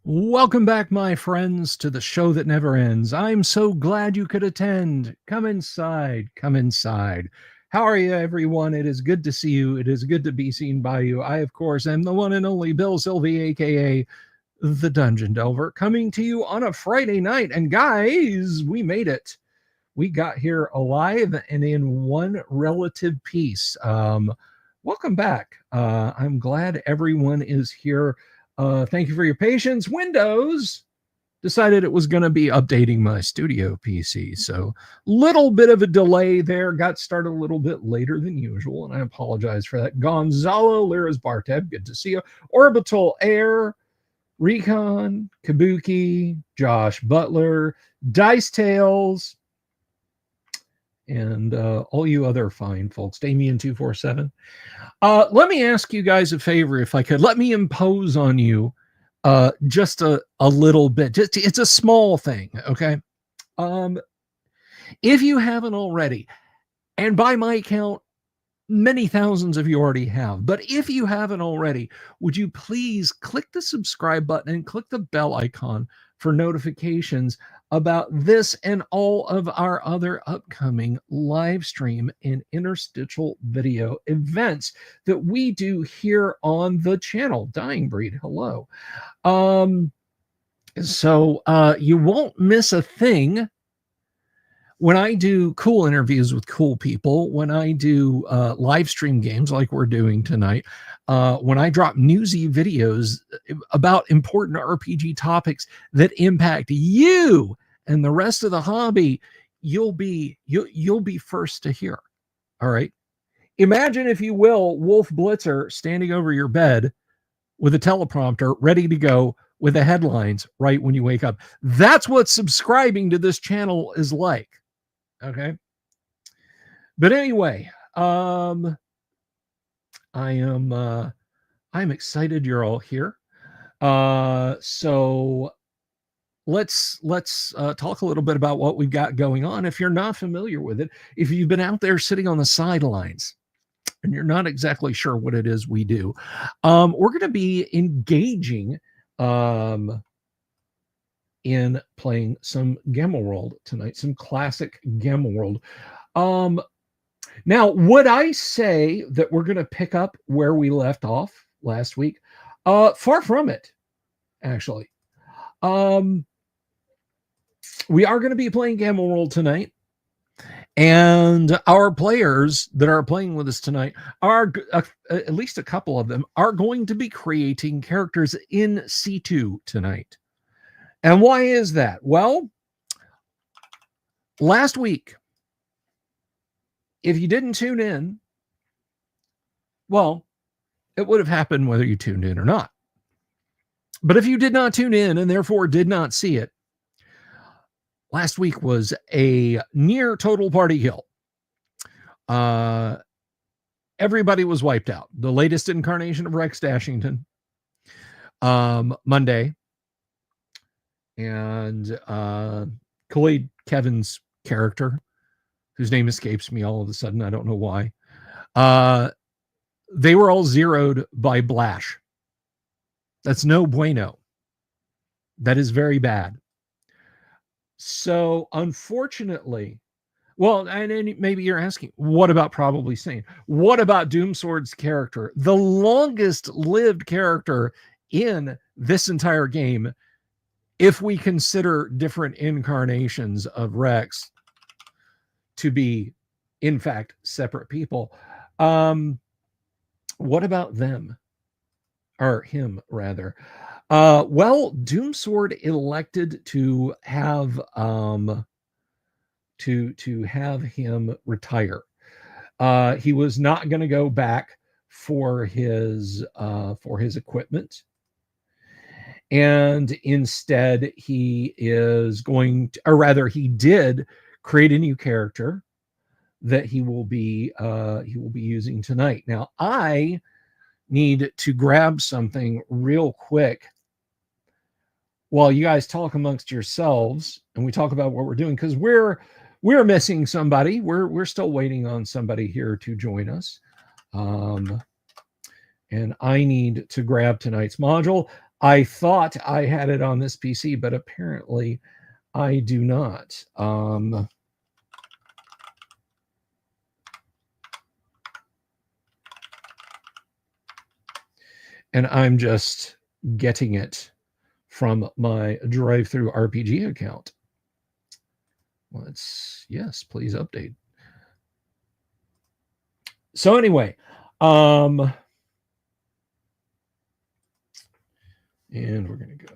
Welcome back, my friends, to the show that never ends. I'm so glad you could attend. Come inside. Come inside. How are you, everyone? It is good to see you. It is good to be seen by you. I, of course, am the one and only Bill Sylvie, aka the Dungeon Delver, coming to you on a Friday night. And guys, we made it. We got here alive and in one relative piece. Welcome back. I'm glad everyone is here. Thank you for your patience. Windows decided it was going to be updating my studio PC. So little bit of a delay there. Got started a little bit later than usual, and I apologize for that. Gonzalo, Lyra's Barteb, good to see you. Orbital Air, Recon, Kabuki, Josh Butler, Dice Tales, and all you other fine folks. Damien247. Let me ask you guys a favor, if I could. Let me impose on you just a little bit. It's a small thing, okay? If you haven't already, and by my count, many thousands of you already have, but if you haven't already, would you please click the subscribe button and click the bell icon for notifications about this and all of our other upcoming live stream and interstitial video events that we do here on the channel. Dying Breed, hello. So you won't miss a thing when I do cool interviews with cool people, when I do live stream games like we're doing tonight, when I drop newsy videos about important RPG topics that impact you and the rest of the hobby, you'll be first to hear. All right. Imagine, if you will, Wolf Blitzer standing over your bed with a teleprompter ready to go with the headlines right when you wake up. That's what subscribing to this channel is like. Okay. But anyway, I'm excited you're all here. So let's talk a little bit about what we've got going on. If you're not familiar with it, if you've been out there sitting on the sidelines and you're not exactly sure what it is we do, we're going to be engaging in playing some Gamma World tonight, some classic Gamma World. Now, would I say that we're going to pick up where we left off last week? Far from it, actually. We are going to be playing Gamma World tonight, and our players that are playing with us tonight are, at least a couple of them, are going to be creating characters in C2 tonight. And why is that? Well, last week, if you didn't tune in, well, it would have happened whether you tuned in or not. But if you did not tune in and therefore did not see it, last week was a near total party kill. Everybody was wiped out. The latest incarnation of Rex Dashington, Monday, and Khalid Kevin's character, whose name escapes me all of a sudden, I don't know why, they were all zeroed by Blash. That's no bueno. That is very bad. So unfortunately, well, and maybe you're asking, what about Probably Sane? What about Doomsword's character? The longest lived character in this entire game, if we consider different incarnations of Rex to be, in fact, separate people. What about them? Or him, rather. Well, Doomsword elected to have to have him retire. He was not going to go back for his equipment, and instead he is going to, or rather, he did create a new character that he will be using tonight. Now, I need to grab something real quick while you guys talk amongst yourselves and we talk about what we're doing, because we're missing somebody. We're still waiting on somebody here to join us, and I need to grab tonight's module. I thought I had it on this PC, but apparently I do not. And I'm just getting it from my drive-through RPG account. Yes, please update. So anyway, and we're going to go.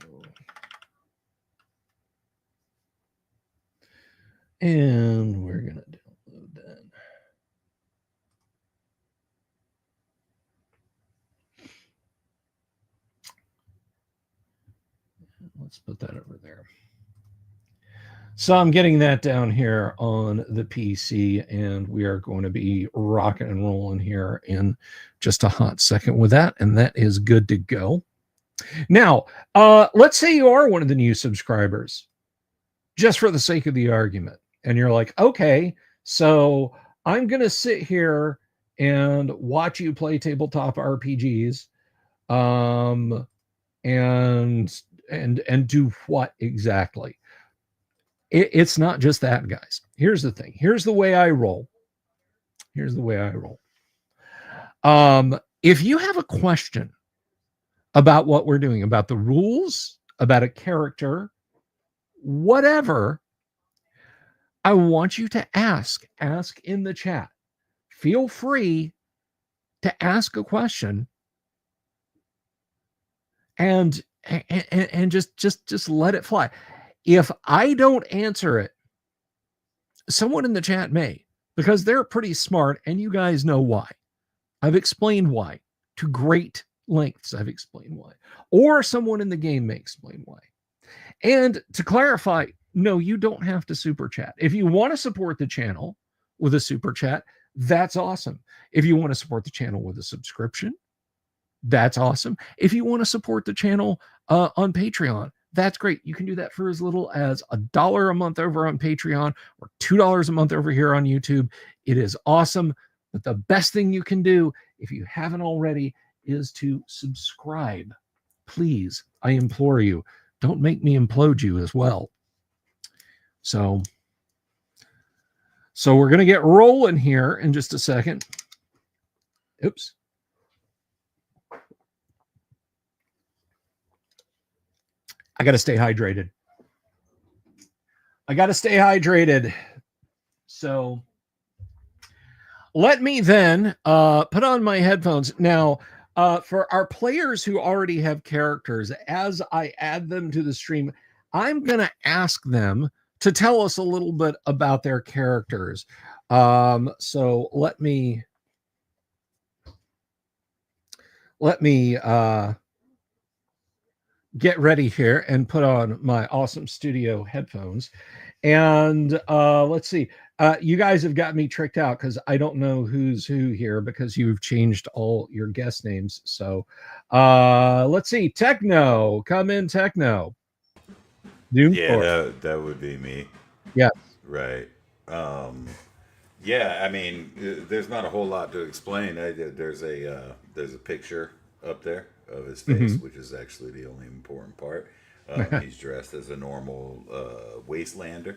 And we're going to download that. Let's put that over there. So I'm getting that down here on the PC, and we are going to be rocking and rolling here in just a hot second with that, and that is good to go. Now, let's say you are one of the new subscribers, just for the sake of the argument, and you're like, okay, so I'm going to sit here and watch you play tabletop RPGs, and do what exactly? It's not just that, guys. Here's the thing. Here's the way I roll. If you have a question about what we're doing, about the rules, about a character, whatever, I want you to ask in the chat. Feel free to ask a question and just let it fly. If I don't answer it, someone in the chat may, because they're pretty smart, and you guys know why. I've explained why to great lengths. I've explained why. Or someone in the game may explain why. And to clarify, no, you don't have to super chat. If you want to support the channel with a super chat, that's awesome. If you want to support the channel with a subscription, that's awesome. If you want to support the channel on Patreon, that's great. You can do that for as little as $1 a month over on Patreon or $2 a month over here on YouTube. It is awesome. But the best thing you can do, if you haven't already, is to subscribe. Please, I implore you, don't make me implode you as well. So we're going to get rolling here in just a second. Oops. I got to stay hydrated. So let me then put on my headphones. Now, for our players who already have characters, as I add them to the stream, I'm going to ask them to tell us a little bit about their characters. So let me get ready here and put on my awesome studio headphones. And let's see. You guys have got me tricked out because I don't know who's who here because you've changed all your guest names. So let's see. Techno, come in, Techno. Yeah, that would be me. Yeah. Right. Yeah, I mean, there's not a whole lot to explain. There's a picture up there of his face, which is actually the only important part. He's dressed as a normal wastelander.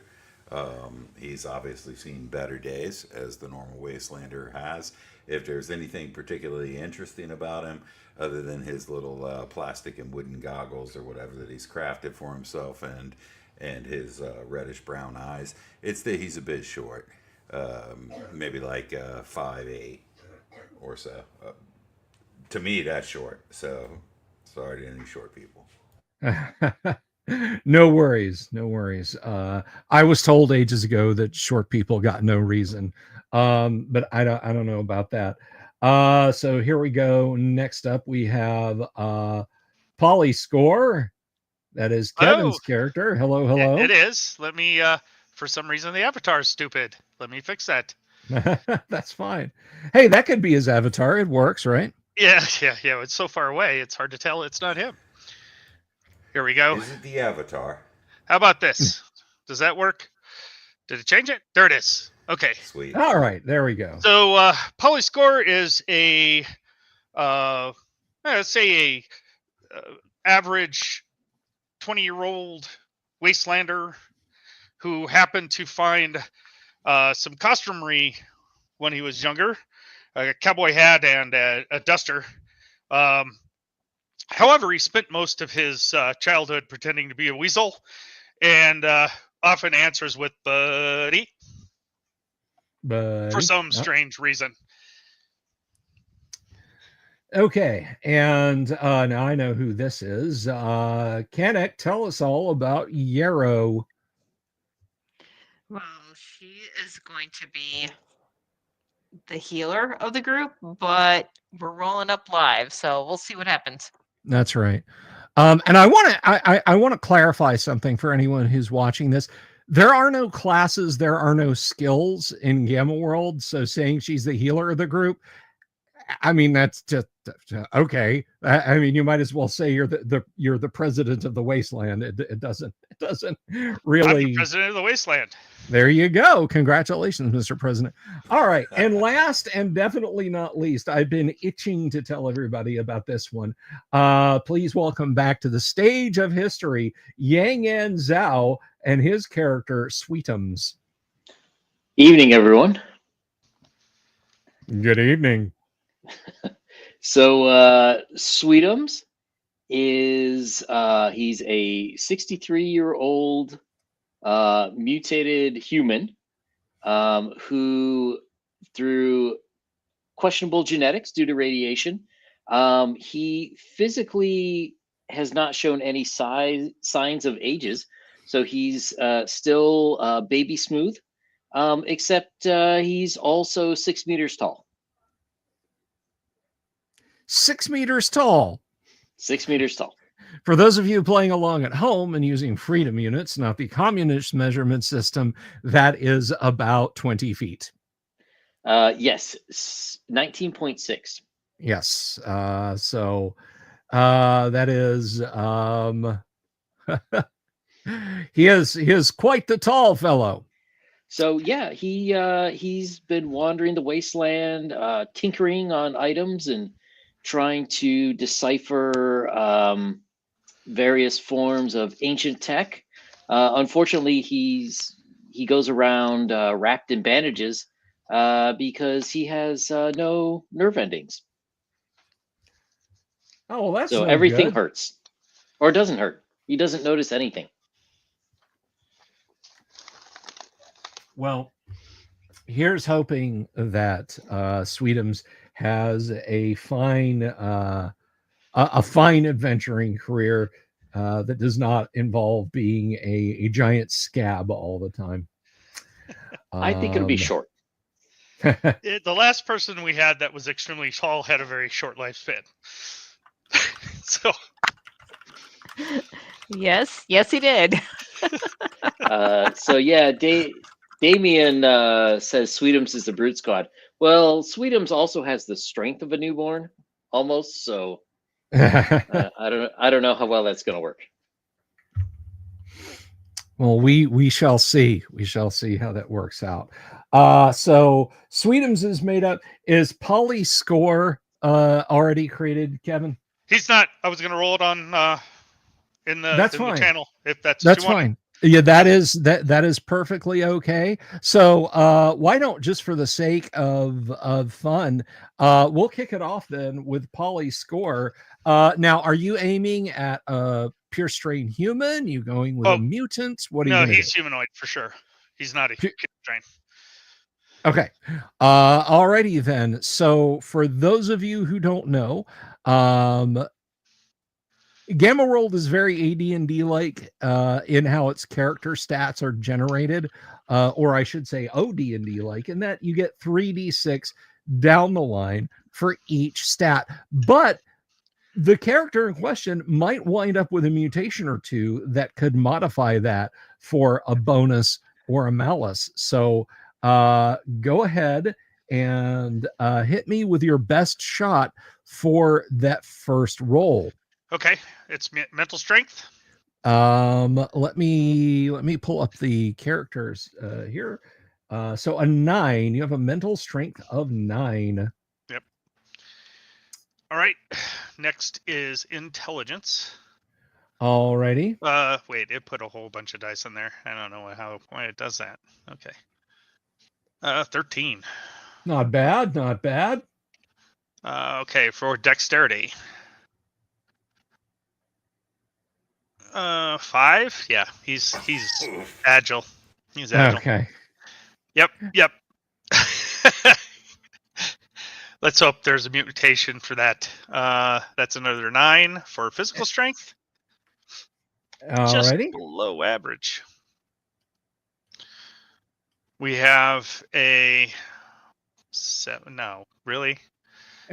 He's obviously seen better days, as the normal wastelander has. If there's anything particularly interesting about him, other than his little plastic and wooden goggles or whatever that he's crafted for himself, and his reddish brown eyes, it's that he's a bit short. Maybe like 5'8" or so. To me, that's short. So sorry to any short people. No worries. I was told ages ago that short people got no reason. But I don't know about that. So here we go. Next up we have Polyscore. That is Kevin's character. Hello. It is. Let me for some reason the avatar is stupid. Let me fix that. That's fine. Hey, that could be his avatar. It works, right? Yeah. It's so far away, it's hard to tell it's not him. Here we go. Is it the avatar? How about this? Does that work? Did it change it? There it is. Okay. Sweet. All right, there we go. So Polyscore is a let's say a average 20-year-old wastelander who happened to find some costumery when he was younger, a cowboy hat and a duster. However, he spent most of his childhood pretending to be a weasel, and often answers with "buddy" for some strange reason. Okay, and now I know who this is. Kanek, tell us all about Yarrow. Well, she is going to be the healer of the group, but we're rolling up live, so we'll see what happens. That's right. And I want to clarify something for anyone who's watching this. There are no classes, there are no skills in Gamma World. So saying she's the healer of the group, I mean, that's just okay. I mean, you might as well say you're the president of the wasteland. It doesn't really. I'm the president of the wasteland. There you go. Congratulations, Mr. President. All right. And last and definitely not least, I've been itching to tell everybody about this one. Please welcome back to the stage of history, Yang Yan Zhao and his character, Sweetums. Evening, everyone. Good evening. So, Sweetums is he's a 63-year-old mutated human who, through questionable genetics due to radiation, he physically has not shown any signs of ages. So he's still baby smooth, except he's also 6 meters tall. 6 meters tall. 6 meters tall. For those of you playing along at home and using freedom units, not the communist measurement system, that is about 20 feet. Yes, 19.6. Yes. So that is he is quite the tall fellow. So yeah, he's been wandering the wasteland, tinkering on items and trying to decipher various forms of ancient tech. Unfortunately, he goes around wrapped in bandages because he has no nerve endings. Oh, well, that's so no everything good. hurts, or doesn't hurt. He doesn't notice anything. Well, here's hoping that Sweetums has a fine adventuring career that does not involve being a giant scab all the time. I think it'll be short. The last person we had that was extremely tall had a very short lifespan. So yes, he did. So yeah, Damien says Sweetums is the brute squad. Well, Sweetums also has the strength of a newborn, almost. So I don't know how well that's going to work. Well, we shall see. We shall see how that works out. So Sweetums is made up. Is Polly Score already created, Kevin? he's not. I was going to roll it on in the fine. The channel if that's fine. Yeah, that is perfectly okay. So why don't, just for the sake of fun, we'll kick it off then with Polly Score. Now, are you aiming at a pure strain human? You going with a mutant? What are you? No, he's humanoid for sure. He's not a pure strain. Okay. Alrighty then. So for those of you who don't know, Gamma World is very AD&D like in how its character stats are generated, or I should say OD&D like, in that you get 3d6 down the line for each stat. But the character in question might wind up with a mutation or two that could modify that for a bonus or a malus. So go ahead and hit me with your best shot for that first roll. Okay, it's mental strength. Let me pull up the characters here. So a 9. You have a mental strength of 9. Yep. All right. Next is intelligence. Alrighty. Wait, it put a whole bunch of dice in there. I don't know why it does that. Okay. 13. Not bad. Not bad. Okay, for dexterity. 5. Yeah, he's agile. He's agile. Okay. Yep. Let's hope there's a mutation for that. That's another 9 for physical strength. Just Alrighty. below average. We have a 7. No, really?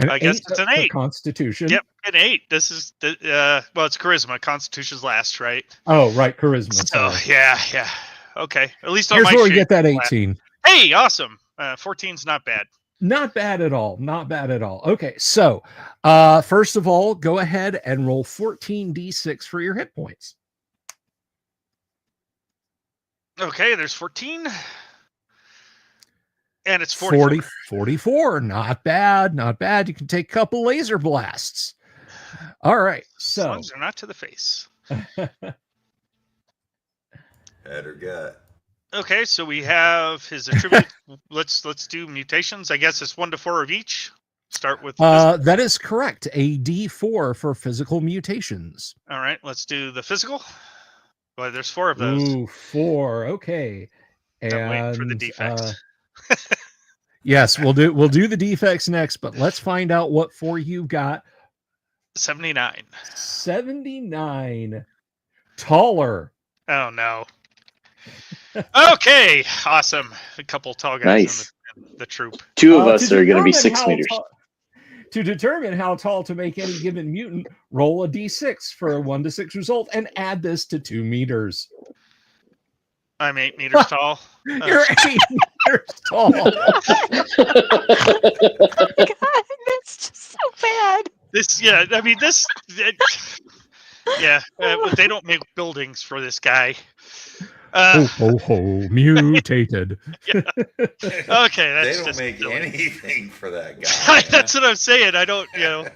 I guess it's an 8. Constitution. Yep, an 8. This is well, it's charisma. Constitution's last, right? Oh, right, charisma. So Sorry. yeah. Okay, at least on Here's my where we sheet. get that 18. Hey, awesome. 14's not bad. Not bad at all. Not bad at all. Okay, so first of all, go ahead and roll 14d6 for your hit points. Okay, there's 14. And it's 44. 44. Not bad. Not bad. You can take a couple laser blasts. All right. So as long as they're not to the face. Head or gut. Okay, so we have his attribute. let's do mutations. I guess it's 1 to 4 of each. Start with that is correct. A D4 for physical mutations. All right, let's do the physical. Well, there's 4 of those. Ooh, 4. Okay. And I'm waiting for the defects. Yes, we'll do the defects next, but let's find out what 4 you've got. 79. 79. Taller. Oh no. Okay, awesome. A couple tall guys Nice. in the troop. 2 of us are going to be 6 meters. To determine how tall to make any given mutant, roll a d6 for a 1 to 6 result and add this to 2 meters. I'm 8 meters tall. You're 8 meters tall. God, that's just so bad. They don't make buildings for this guy. Mutated. Yeah. Okay, that's They don't just make silly. anything for that guy. That's what I'm saying. I don't, Yeah.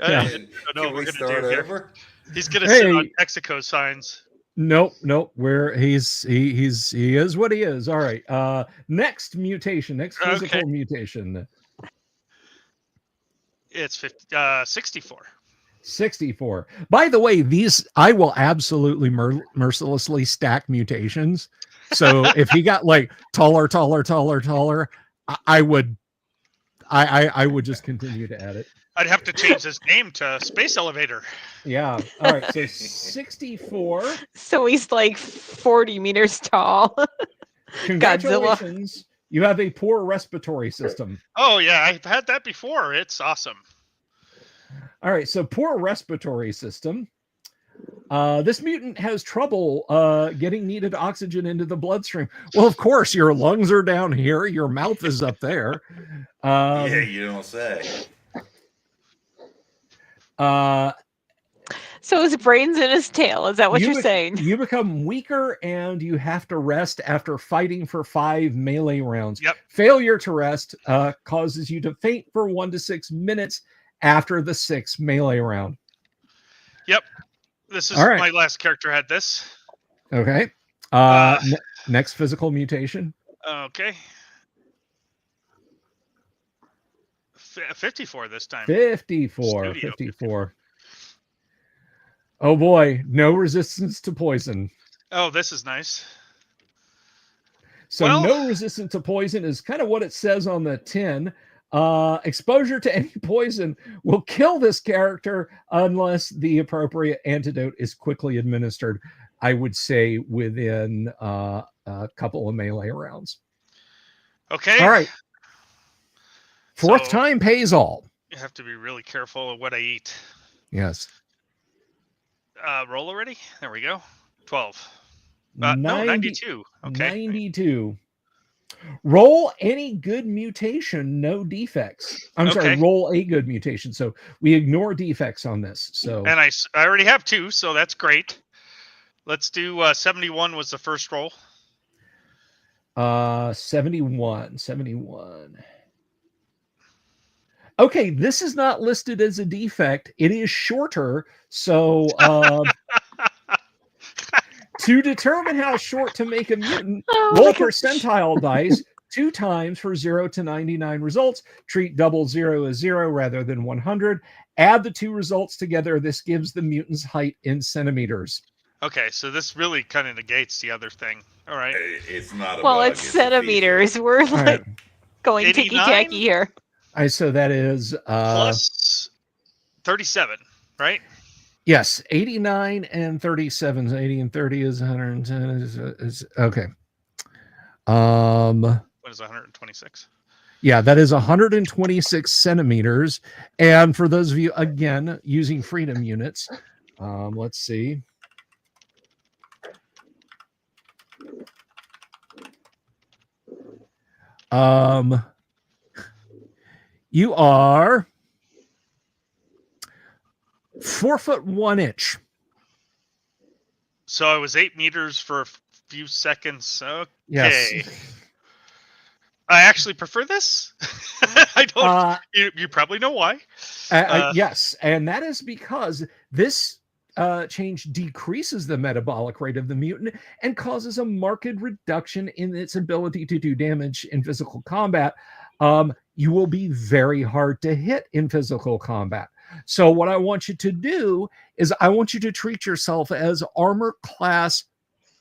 I don't know Can what we we're start gonna do here. over? He's gonna sit on Hey. Mexico signs. Nope. He is what he is. All right. Next mutation. Next physical mutation. It's 64. 64. By the way, these I will absolutely mercilessly stack mutations. So if he got like taller, I would just continue to add it. I'd have to change his name to Space Elevator. Yeah. All right. So 64. So he's like 40 meters tall. Congratulations. You have a poor respiratory system. Oh yeah, I've had that before. It's awesome. All right, so poor respiratory system. This mutant has trouble getting needed oxygen into the bloodstream. Well, of course, your lungs are down here. Your mouth is up there. Yeah, you don't say. So his brain's in his tail. Is that what you're saying? You become weaker and you have to rest after fighting for 5 melee rounds. Yep. Failure to rest causes you to faint for 1 to 6 minutes after the 6th melee round. Yep. This is right. My last character had this. Okay. Next physical mutation. Okay. 54 this time. 54. Studio. 54. Oh boy, no resistance to poison. Oh, this is nice. So no resistance to poison is kind of what it says on the tin. Exposure to any poison will kill this character unless the appropriate antidote is quickly administered. I would say within a couple of melee rounds. Okay. All right. Fourth time pays all. You have to be really careful of what I eat. Yes. Roll already? There we go. 12. 92. Okay. 92. Roll any good mutation, no defects. I'm sorry, roll a good mutation. So we ignore defects on this. So and I already have 2, so that's great. Let's do 71 was the first roll. 71. Okay, this is not listed as a defect. It is shorter, so To determine how short to make a mutant, Oh my roll gosh. percentile dice 2 times for 0 to 99 results. Treat double 0 as 0 rather than 100. Add the two results together. This gives the mutant's height in centimeters. Okay, so this really kind of negates the other thing. All right. It's not a Well, bug. it's It's a feature. centimeters. We're All like right. going 89? ticky-tacky here. So that is Plus 37, right? yes, 89 and 37. 80 and 30 is 110. Is okay. What is 126? Yeah, that is 126 centimeters. And for those of you, again, using freedom units, let's see. You are 4 foot 1 inch. So I was 8 meters for a few seconds. Okay. Yes. I actually prefer this. I don't. You probably know why. Yes, and that is because this change decreases the metabolic rate of the mutant and causes a marked reduction in its ability to do damage in physical combat. You will be very hard to hit in physical combat. So what I want you to do is I want you to treat yourself as armor class,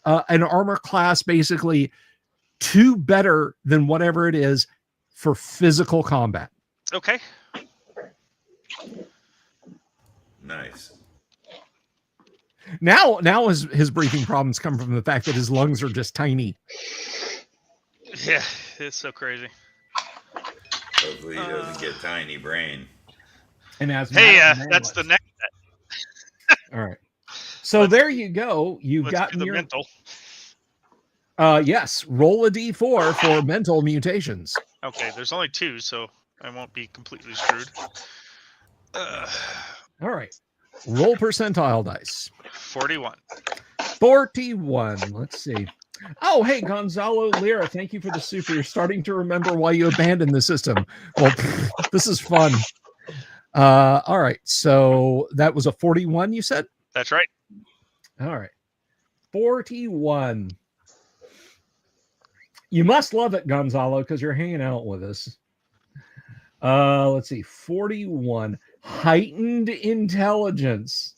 an armor class basically 2 better than whatever it is for physical combat. Okay. Nice. Now his breathing problems come from the fact that his lungs are just tiny. Yeah, it's so crazy. Hopefully he doesn't get tiny brain. And as Hey, that's the next. All right. So there you go. You've Let's got do the your mental. yes. Roll a d4 for mental mutations. Okay, there's only 2, so I won't be completely screwed. All right. Roll percentile dice. 41. 41. Let's see. Oh, hey, Gonzalo Lira, thank you for the super. You're starting to remember why you abandoned the system. Well, this is fun. All right. So that was a 41, you said? That's right. All right. 41. You must love it, Gonzalo, because you're hanging out with us. Let's see. 41. Heightened intelligence.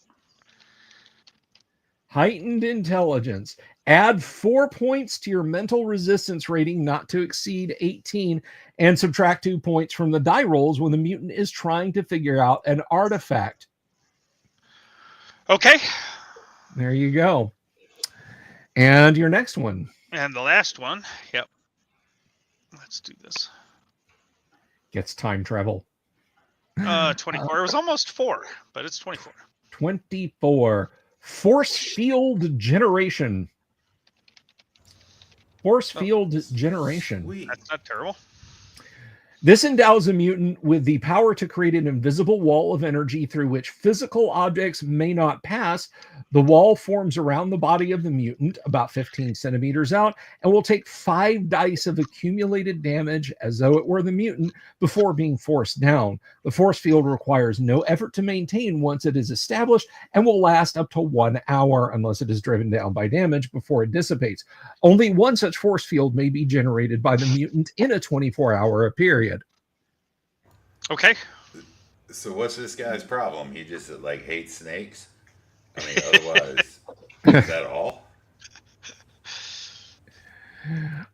Heightened intelligence. Add 4 points to your mental resistance rating not to exceed 18 and subtract 2 points from the die rolls when the mutant is trying to figure out an artifact. Okay. There you go. And your next one. And the last one. Yep. Let's do this. Gets time travel. 24. It was almost 4, but it's 24. 24. Force field generation. Force field generation. Sweet. That's not terrible. This endows a mutant with the power to create an invisible wall of energy through which physical objects may not pass. The wall forms around the body of the mutant, about 15 centimeters out, and will take 5 dice of accumulated damage as though it were the mutant before being forced down. The force field requires no effort to maintain once it is established and will last up to 1 hour unless it is driven down by damage before it dissipates. Only one such force field may be generated by the mutant in a 24-hour period. Okay. So what's this guy's problem? He just like hates snakes? I mean, otherwise, is that all?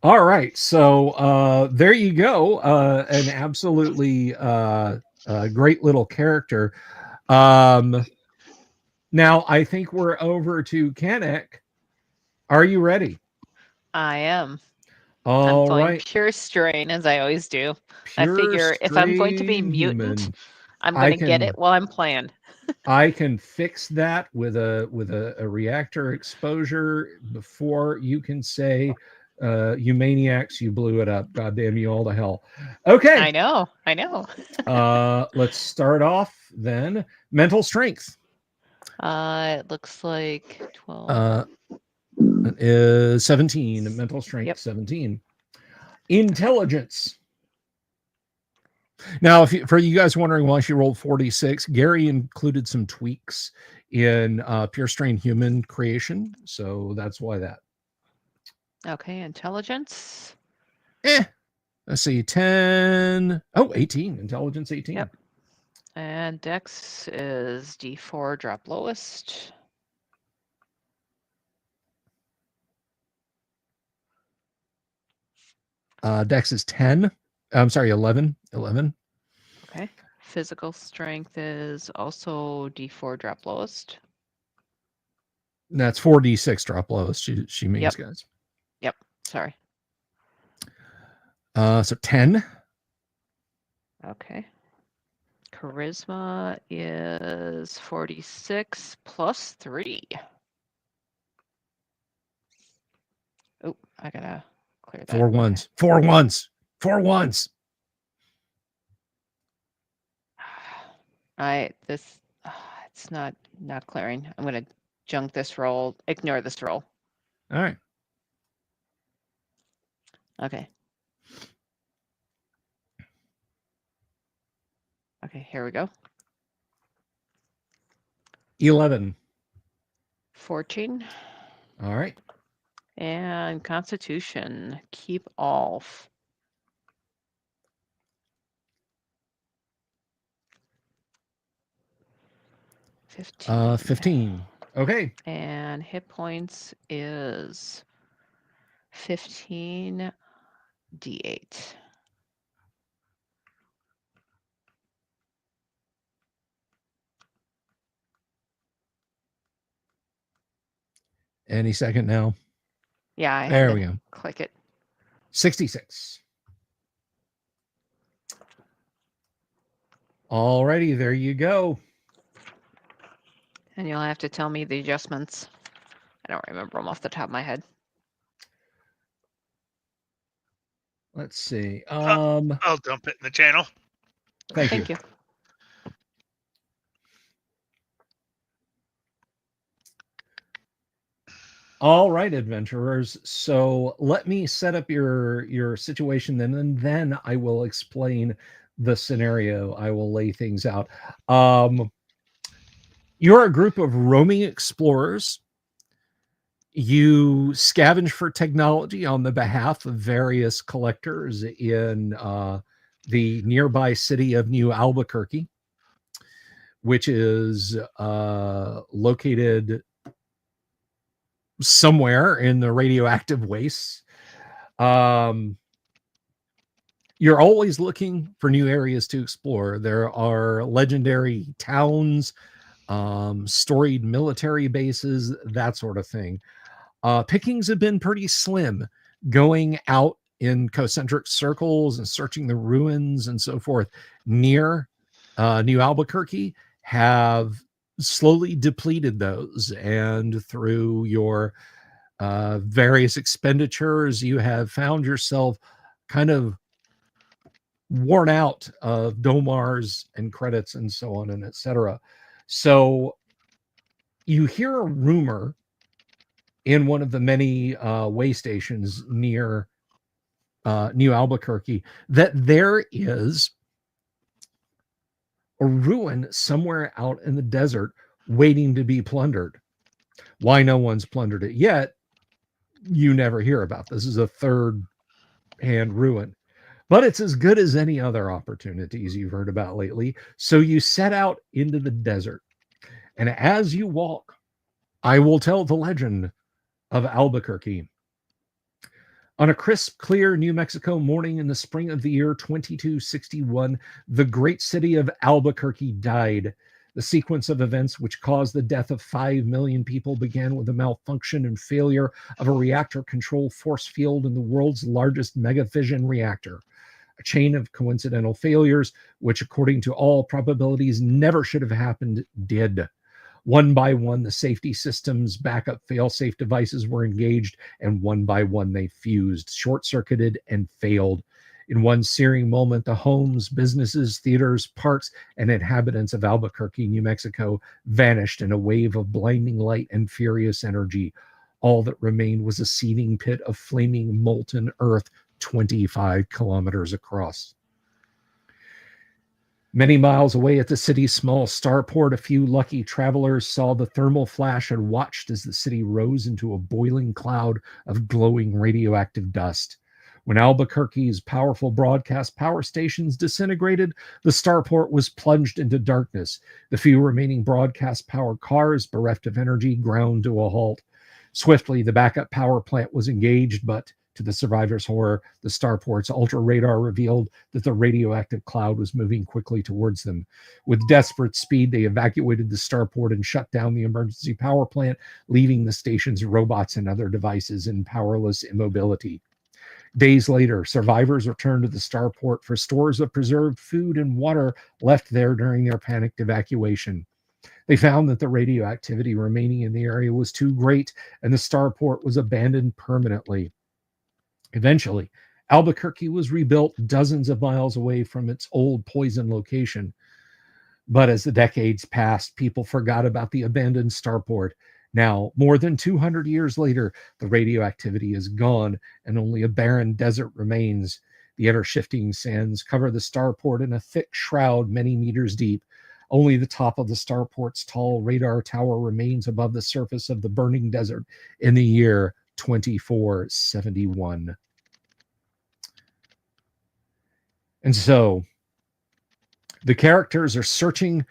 All right. So there you go. An absolutely great little character. Now I think we're over to Kanek. Are you ready? I am. All I'm going right. pure strain, as I always do. I Pure figure if I'm going to be strain mutant, human. I'm I going to get can- it while I'm playing. I can fix that with a reactor exposure before you can say, you maniacs, you blew it up. God damn you all to hell. Okay. I know. Let's start off then. Mental strength. It looks like 12. Is 17. Mental strength, Yep. 17. Intelligence. Now, for you guys wondering why she rolled 46, Gary included some tweaks in Pure Strain Human creation, so that's why that. Okay, intelligence. Let's see, 10. Oh, 18. Intelligence 18. Yep. And Dex is D4, drop lowest. Dex is 10. I'm sorry, 11. 11. Okay. Physical strength is also D4, drop lowest. That's 4d6 drop lowest. She means, Yep. guys. Yep. Sorry. So 10. Okay. Charisma is 46 plus 3. Oh, I gotta clear that. 4 ones. 4 ones. 4 ones. It's not clearing. I'm gonna junk this roll. Ignore this roll. All right. Okay. Okay, here we go. 11. 14. All right. And Constitution. Keep all. 15. 15. Okay. And hit points is 15 D8. Any second now. Yeah, I There had we to go. click it. 66. Alrighty, there you go. And you'll have to tell me the adjustments. I don't remember them off the top of my head. Let's see. I'll dump it in the channel. Thank you. All right, adventurers. So let me set up your situation then, and then I will explain the scenario. I will lay things out. You're a group of roaming explorers. You scavenge for technology on the behalf of various collectors in the nearby city of New Albuquerque, which is located somewhere in the radioactive wastes. You're always looking for new areas to explore. There are legendary towns, storied military bases, that sort of thing. Pickings have been pretty slim, going out in concentric circles and searching the ruins and so forth near New Albuquerque have slowly depleted those. And through your various expenditures, you have found yourself kind of worn out of domars and credits and so on and etc. So you hear a rumor in one of the many way stations near New Albuquerque that there is a ruin somewhere out in the desert waiting to be plundered. Why no one's plundered it yet, you never hear about. This is a third-hand ruin. But it's as good as any other opportunities you've heard about lately. So you set out into the desert. And as you walk, I will tell the legend of Albuquerque. On a crisp, clear New Mexico morning in the spring of the year 2261, the great city of Albuquerque died. The sequence of events which caused the death of 5 million people began with the malfunction and failure of a reactor control force field in the world's largest megafission reactor. A chain of coincidental failures, which, according to all probabilities, never should have happened, did. One by one, the safety system's backup fail-safe devices were engaged, and one by one they fused, short-circuited, and failed. In one searing moment, the homes, businesses, theaters, parks, and inhabitants of Albuquerque, New Mexico, vanished in a wave of blinding light and furious energy. All that remained was a seething pit of flaming molten earth 25 kilometers across. Many miles away at the city's small starport, a few lucky travelers saw the thermal flash and watched as the city rose into a boiling cloud of glowing radioactive dust. When Albuquerque's powerful broadcast power stations disintegrated, the starport was plunged into darkness. The few remaining broadcast power cars, bereft of energy, ground to a halt. Swiftly, the backup power plant was engaged, but to the survivors' horror, the starport's ultra radar revealed that the radioactive cloud was moving quickly towards them. With desperate speed, they evacuated the starport and shut down the emergency power plant, leaving the station's robots and other devices in powerless immobility. Days later, survivors returned to the starport for stores of preserved food and water left there during their panicked evacuation. They found that the radioactivity remaining in the area was too great, and the starport was abandoned permanently. Eventually, Albuquerque was rebuilt dozens of miles away from its old poison location. But as the decades passed, people forgot about the abandoned starport. Now, more than 200 years later, the radioactivity is gone and only a barren desert remains. The ever shifting sands cover the starport in a thick shroud many meters deep. Only the top of the starport's tall radar tower remains above the surface of the burning desert in the year 2471. And so the characters are searching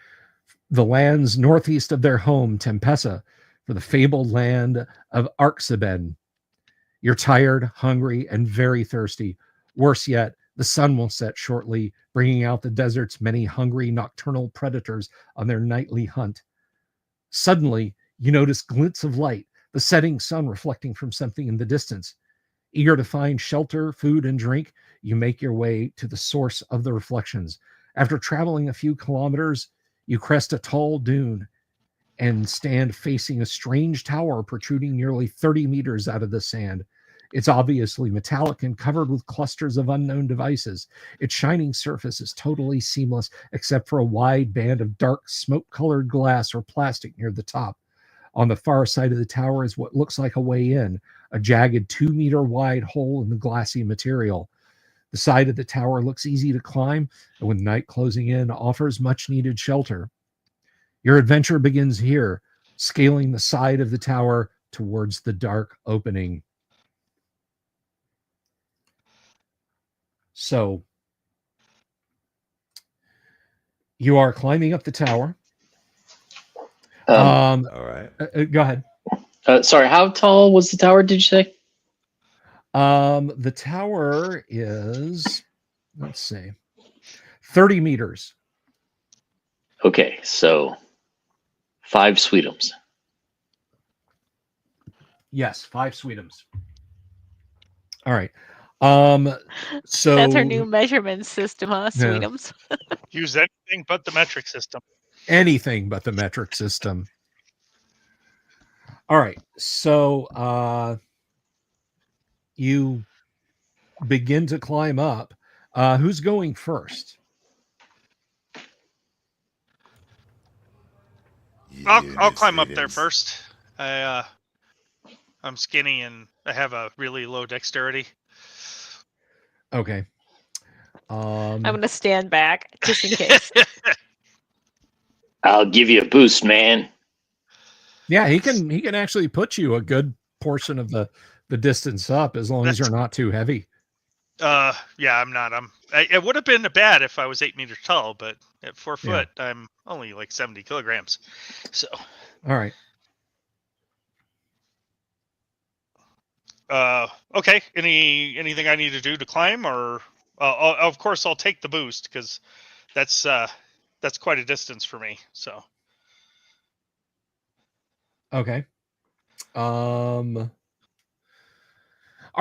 the lands northeast of their home, Tempesa, for the fabled land of Arxaben. You're tired, hungry, and very thirsty. Worse yet, the sun will set shortly, bringing out the desert's many hungry nocturnal predators on their nightly hunt. Suddenly, you notice glints of light, the setting sun reflecting from something in the distance. Eager to find shelter, food, and drink, you make your way to the source of the reflections. After traveling a few kilometers, you crest a tall dune and stand facing a strange tower protruding nearly 30 meters out of the sand. It's obviously metallic and covered with clusters of unknown devices. Its shining surface is totally seamless, except for a wide band of dark smoke-colored glass or plastic near the top. On the far side of the tower is what looks like a way in, a jagged 2-meter wide hole in the glassy material. The side of the tower looks easy to climb, and with night closing in, offers much needed shelter. Your adventure begins here, scaling the side of the tower towards the dark opening. So, you are climbing up the tower. All right. Go ahead. Sorry, how tall was the tower, did you say? The tower is, let's see, 30 meters. Okay, so 5 sweetums. Yes, 5 sweetums. All right. So That's our new measurement system, huh? Yeah. Sweetums. Use anything but the metric system. anything but the metric system. All right. So you begin to climb up. Who's going first? I'll climb up there first. I'm skinny and I have a really low dexterity. Okay. I'm gonna stand back just in case. I'll give you a boost, man. Yeah, he can actually put you a good portion of the distance up as long as you're not too heavy. Yeah, I'm not. It would have been bad if I was 8 meters tall, but at 4 foot, I'm only like 70 kilograms. So. All right. Okay. Anything I need to do to climb, or of course I'll take the boost because that's quite a distance for me. So. Okay. All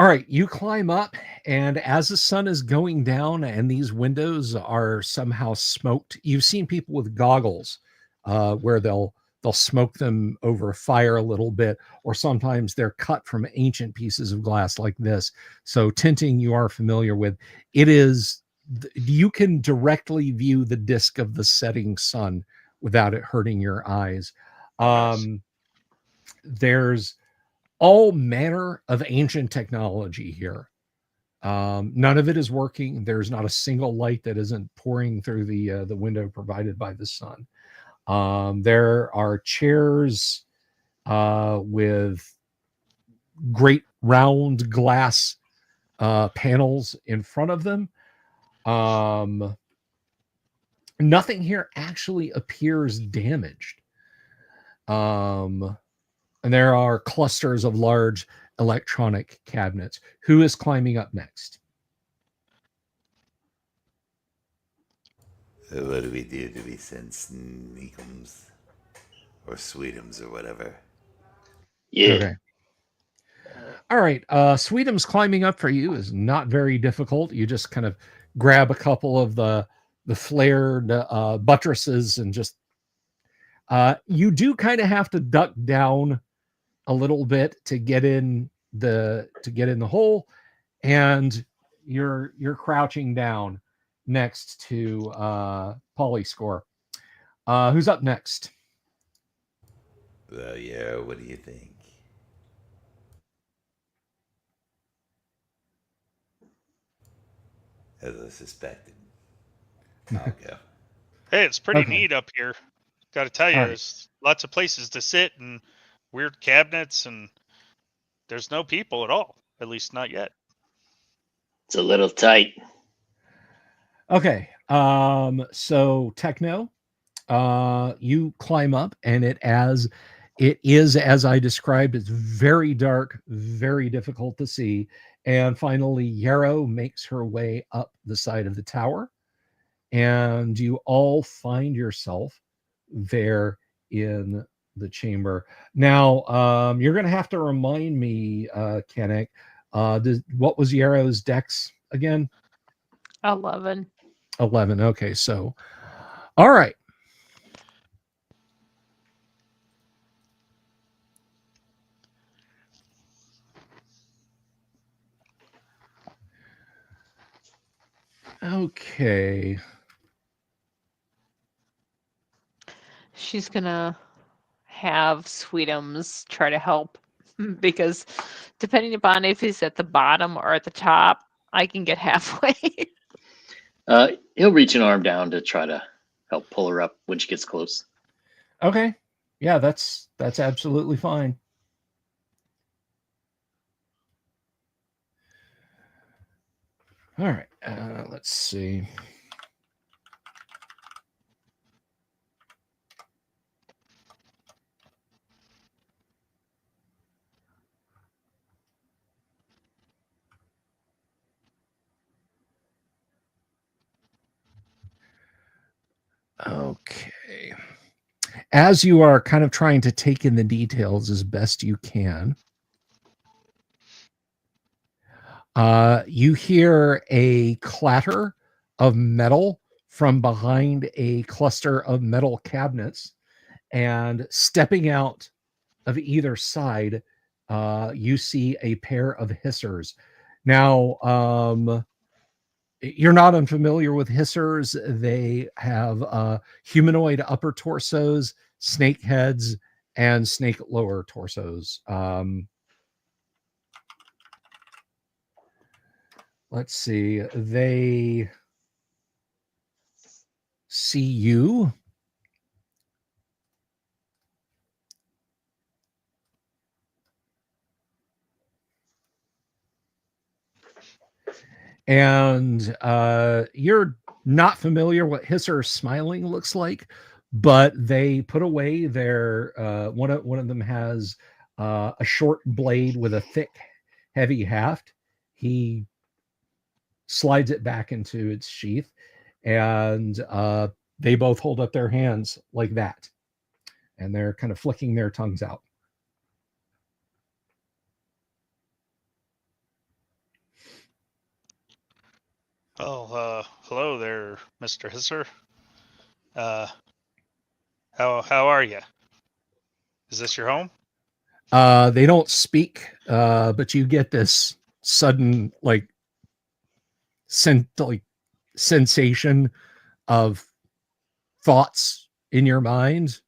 right, you climb up, and as the sun is going down and these windows are somehow smoked, you've seen people with goggles where they'll smoke them over fire a little bit, or sometimes they're cut from ancient pieces of glass like this. So tinting you are familiar with. It is, you can directly view the disk of the setting sun without it hurting your eyes. There's all manner of ancient technology here. None of it is working. There's not a single light that isn't pouring through the window provided by the sun. There are chairs with great round glass panels in front of them. Nothing here actually appears damaged. And there are clusters of large electronic cabinets. Who is climbing up next? What do we do? Do we send sneakums or sweetums or whatever? Yeah. Okay. All right. Sweetum's climbing up for you is not very difficult. You just kind of grab a couple of the flared buttresses and just you do kind of have to duck down a little bit to get in the hole, and you're crouching down next to Polyscore. Who's up next? Well, yeah, what do you think? As I suspected. I'll go. Hey, it's pretty Okay. neat up here. Got to tell you, All right. there's lots of places to sit and weird cabinets, and there's no people at all. At least not yet. It's a little tight. Okay. So Techno, you climb up, and it is as I described. It's very dark, very difficult to see. And finally, Yarrow makes her way up the side of the tower, and you all find yourself there in the chamber. Now, you're going to have to remind me, Kennick, what was Yarrow's dex again? 11. 11. Okay, so, all right. Okay. She's gonna have Sweetums try to help because depending upon if he's at the bottom or at the top, I can get halfway. He'll reach an arm down to try to help pull her up when she gets close. Okay. Yeah, that's absolutely fine. All right. Let's see. Okay. As you are kind of trying to take in the details as best you can, you hear a clatter of metal from behind a cluster of metal cabinets, and stepping out of either side, you see a pair of hissers. Now, you're not unfamiliar with hissers. They have humanoid upper torsos, snake heads, and snake lower torsos. Let's see. They see you. And you're not familiar what Hisser smiling looks like, but they put away their one of them has a short blade with a thick, heavy haft. He slides it back into its sheath, and they both hold up their hands like that, and they're kind of flicking their tongues out. Oh, hello there, Mr. Hisser. How are you? Is this your home? They don't speak, but you get this sudden like sensation of thoughts in your mind.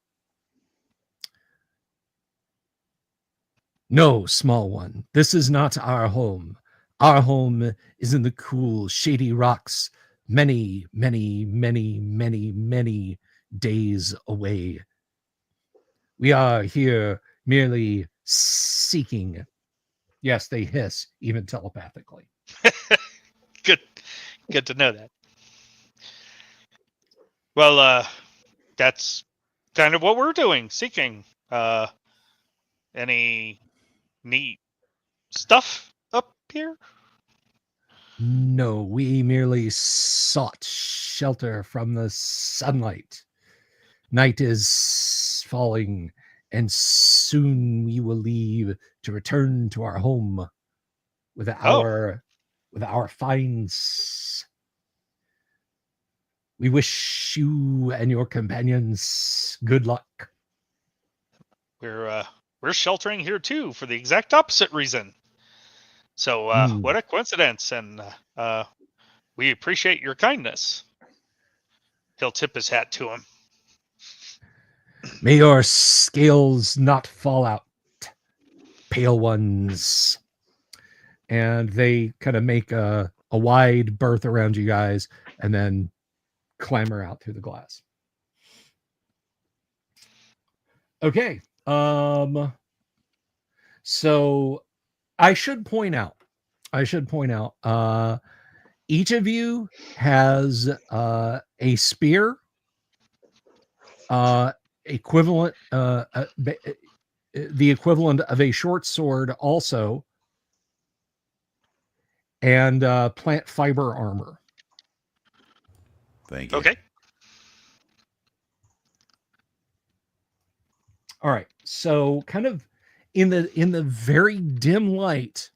No, small one, this is not our home. Our home is in the cool, shady rocks, many, many, many, many, many days away. We are here merely seeking. Yes, they hiss, even telepathically. Good to know that. Well, that's kind of what we're doing, seeking. Any neat stuff up here? No, we merely sought shelter from the sunlight. Night is falling, and soon we will leave to return to our home with Oh, our finds. We wish you and your companions good luck. we're sheltering here too for the exact opposite reason. So what a coincidence, and we appreciate your kindness. He'll tip his hat to him. May your scales not fall out, pale ones. And they kind of make a wide berth around you guys and then clamber out through the glass. Okay. So I should point out, each of you has a spear, equivalent, the equivalent of a short sword also, and plant fiber armor. Thank you. Okay. All right. So kind of in the very dim light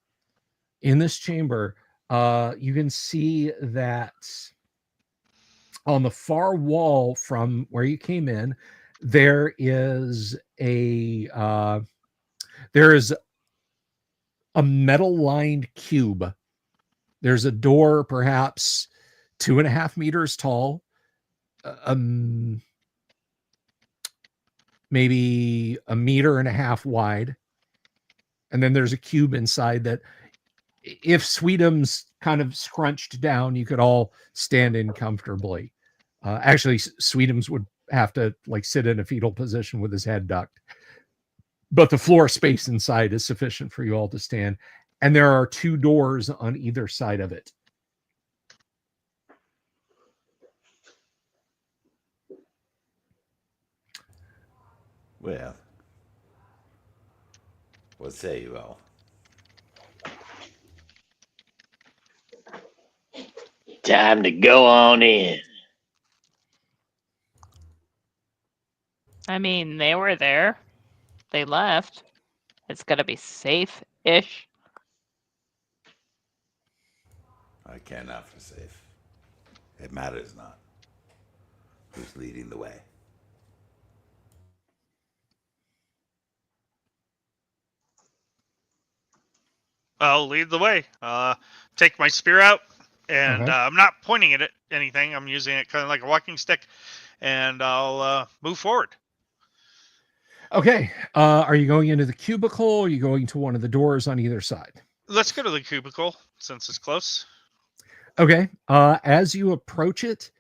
in this chamber, you can see that on the far wall from where you came in, there is a metal lined cube. There's a door, perhaps 2.5 meters tall, maybe 1.5 meters wide. And then there's a cube inside that, if Sweetums kind of scrunched down, you could all stand in comfortably. Actually, Sweetums would have to like sit in a fetal position with his head ducked. But the floor space inside is sufficient for you all to stand. And there are 2 doors on either side of it. Well, what say you all? Time to go on in. I mean, they were there. They left. It's got to be safe-ish. I care not for safe. It matters not. Who's leading the way? I'll lead the way. Take my spear out, and Okay. I'm not pointing it at anything. I'm using it kind of like a walking stick, and I'll move forward. Okay. Are you going into the cubicle? Or are you going to one of the doors on either side? Let's go to the cubicle since it's close. Okay. As you approach it,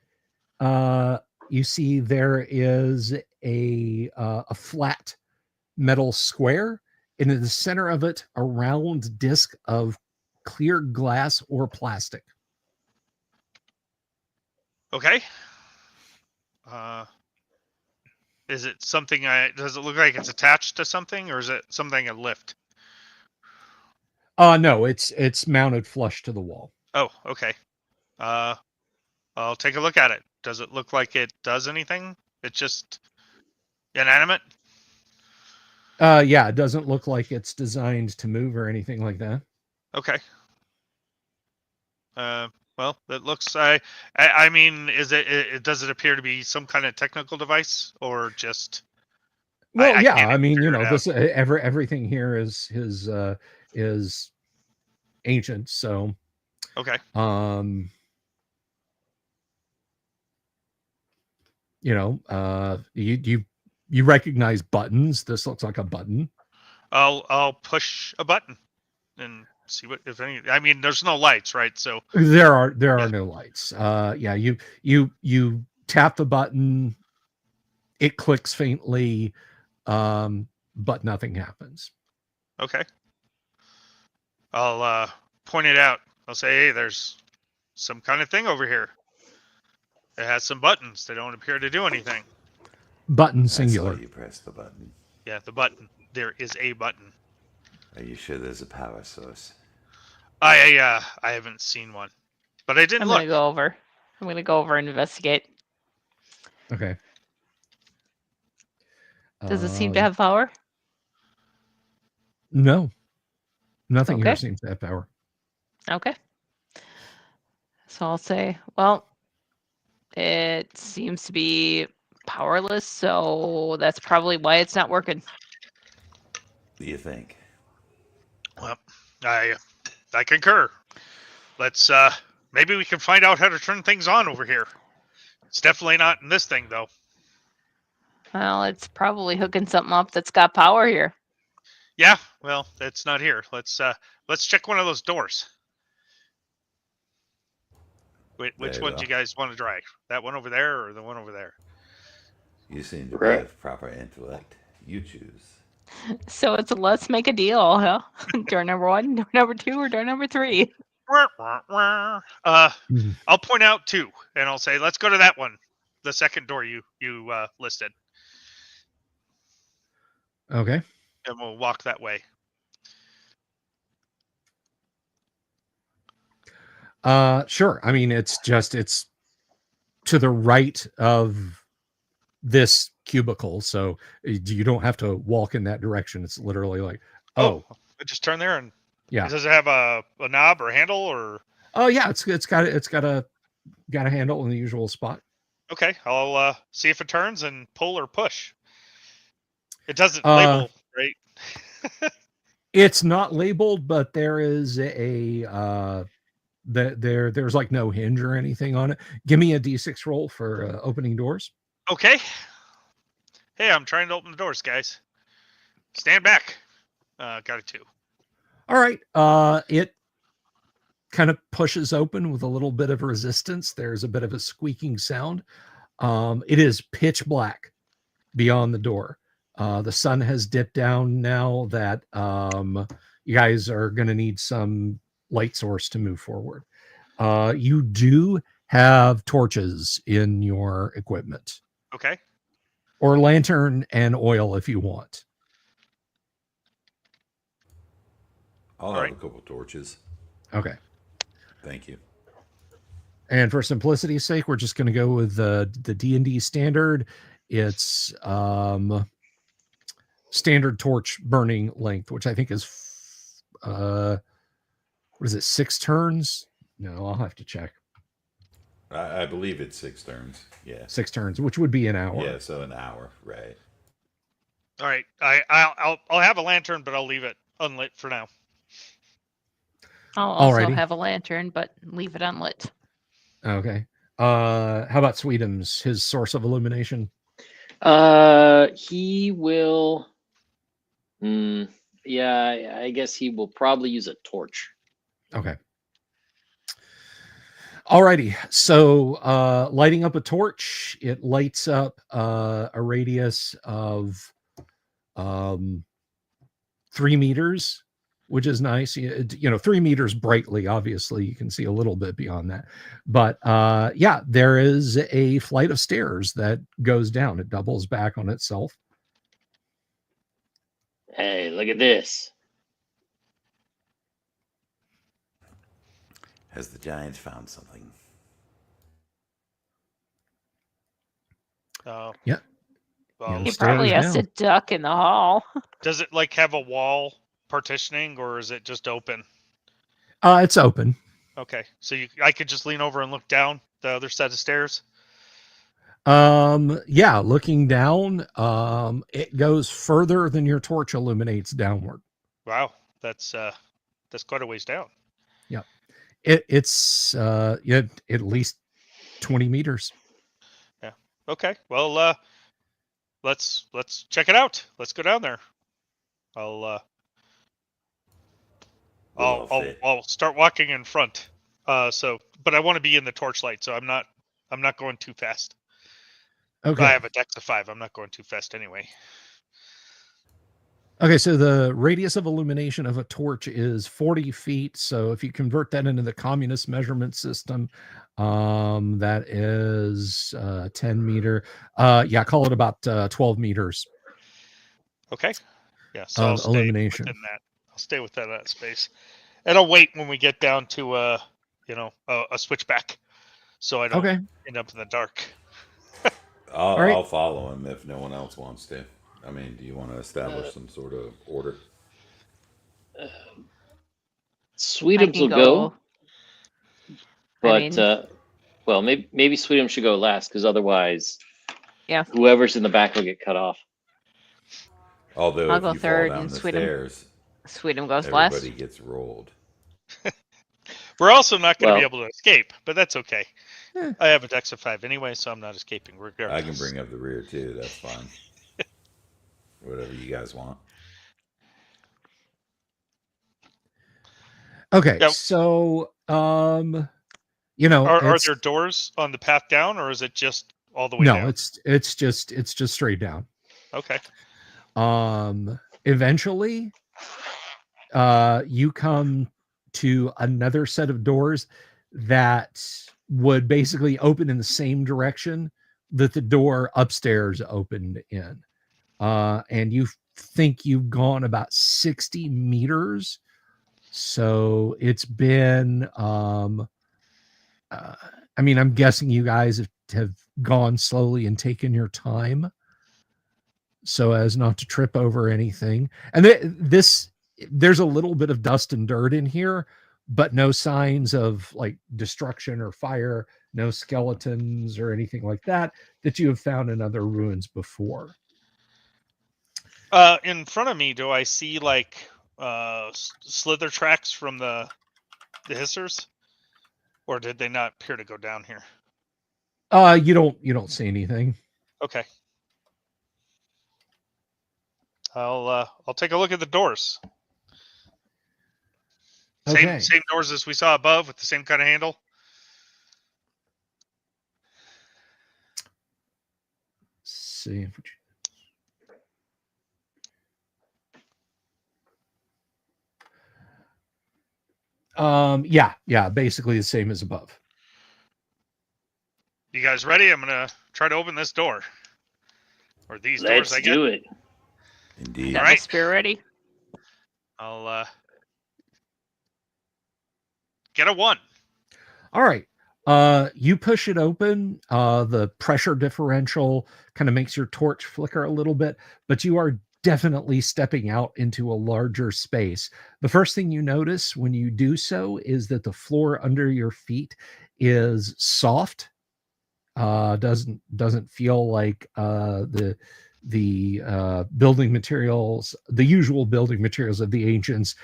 you see there is a flat metal square, and in the center of it, a round disc of clear glass or plastic. Okay. Is it something does it look like it's attached to something, or is it something I lift? No, it's mounted flush to the wall. Oh, okay. I'll take a look at it. Does it look like it does anything? It's just inanimate? Yeah, it doesn't look like it's designed to move or anything like that. Okay. Well, it looks. I mean, does it appear to be some kind of technical device, or just? Well, yeah. can't I mean, figure it out. this everything here is ancient. So, Okay. You recognize buttons. This looks like a button. I'll push a button, and see what if any. I mean, there's no lights, right? So There are Yeah. no lights. Yeah, you tap the button, it clicks faintly, but nothing happens. okay, I'll point it out. I'll say, hey, there's some kind of thing over here. It has some buttons. They don't appear to do anything. Button I saw singular. you press the button. Yeah, the button. There is a button. Are you sure there's a power source? I haven't seen one, but I didn't I'm look. gonna go over. I'm gonna go over and investigate. Okay. Does it seem to have power? No. Nothing here Okay. seems to have power. Okay. So I'll say, well, it seems to be powerless, so that's probably why it's not working. What do you think? Well, I concur. Let's maybe we can find out how to turn things on over here. It's definitely not in this thing though. Well, it's probably hooking something up that's got power here. Yeah, well, it's not here. Let's check one of those doors. Which There you one do go. you guys want to try? That one over there or the one over there? You seem to Right. have proper intellect. You choose. So it's a let's make a deal, huh? Door number 1, door number 2, or door number 3. Mhm. I'll point out 2, and I'll say, let's go to that one, the second door you listed, Okay. and we'll walk that way. Sure. I mean, it's to the right of this cubicle, so you don't have to walk in that direction. It's literally like, oh, Just turn there, and yeah. does it have a knob or handle or? Oh yeah, it's got a handle in the usual spot. Okay, I'll see if it turns and pull or push. It doesn't label, right? It's not labeled, but there is there's like no hinge or anything on it. Give me a d6 roll for opening doors. Okay. Hey, I'm trying to open the doors, guys. Stand back. Got a 2. All right. It kind of pushes open with a little bit of resistance. There's a bit of a squeaking sound. It is pitch black beyond the door. The sun has dipped down now that you guys are going to need some light source to move forward. You do have torches in your equipment. Okay. Or lantern and oil if you want. I'll All have right. a couple torches. Okay. Thank you. And for simplicity's sake, we're just going to go with the D&D standard. It's standard torch burning length, which I think is what is it, 6 turns? No, I'll have to check. I believe it's 6 turns. Yeah. 6 turns, which would be an hour. Yeah, so an hour, right? All right. I'll have a lantern, but I'll leave it unlit for now. I'll also Alrighty. have a lantern, but leave it unlit. Okay. How about Sweetums, his source of illumination? He will. Yeah, I guess he will probably use a torch. Okay. Alrighty. So lighting up a torch, it lights up a radius of 3 meters, which is nice. 3 meters brightly, obviously you can see a little bit beyond that, but yeah, there is a flight of stairs that goes down. It doubles back on itself. Hey, look at this. Has the giant found something? Yeah. Well, He stairs probably has to down. duck in the hall. does it like have a wall partitioning, or is it just open? It's open. Okay, so I could just lean over and look down the other set of stairs. Yeah, looking down, it goes further than your torch illuminates downward. Wow, that's quite a ways down. Yep. It's at least 20 meters. Yeah. Okay. Well, let's check it out. Let's go down there. I'll I'll start walking in front. But I want to be in the torchlight, so I'm not going too fast. Okay. I have a dex of 5. I'm not going too fast anyway. Okay, so the radius of illumination of a torch is 40 feet. So if you convert that into the communist measurement system, that is 10 meter. Yeah, call it about 12 meters. Okay. Yeah, so I'll stay illumination. within that. I'll stay within that space. And I'll wait when we get down to a switchback, so I don't end up in the dark. I'll follow him if no one else wants to. I mean, do you want to establish some sort of order? Sweetums will go. But well, maybe Sweetums should go last, because otherwise, whoever's in the back will get cut off. Although I'll if go you third fall down and the Sweetum stairs, goes last. everybody gets rolled. We're also not going to be able to escape, but that's okay. I have a dex of 5 anyway, so I'm not escaping regardless. I can bring up the rear too. That's fine. Whatever you guys want. Okay, so are there doors on the path down, or is it just all the way down? No, it's just straight down. Okay. Eventually, you come to another set of doors that would basically open in the same direction that the door upstairs opened in. And you think you've gone about 60 meters. So it's been, I mean, I'm guessing you guys have gone slowly and taken your time so as not to trip over anything. And there's a little bit of dust and dirt in here, but no signs of like destruction or fire, no skeletons or anything like that you have found in other ruins before. In front of me, do I see like slither tracks from the hissers, or did they not appear to go down here? You don't see anything. Okay. I'll take a look at the doors. Okay. Same doors as we saw above with the same kind of handle. Let's see if yeah, basically the same as above. You guys ready? I'm gonna try to open this door. Or these doors, I guess. Let's do it. Indeed. Got my spear ready. I'll get a 1. All right. You push it open. The pressure differential kind of makes your torch flicker a little bit, but you are definitely stepping out into a larger space. The first thing you notice when you do so is that the floor under your feet is soft. Doesn't feel like the building materials, the usual building materials of the ancients.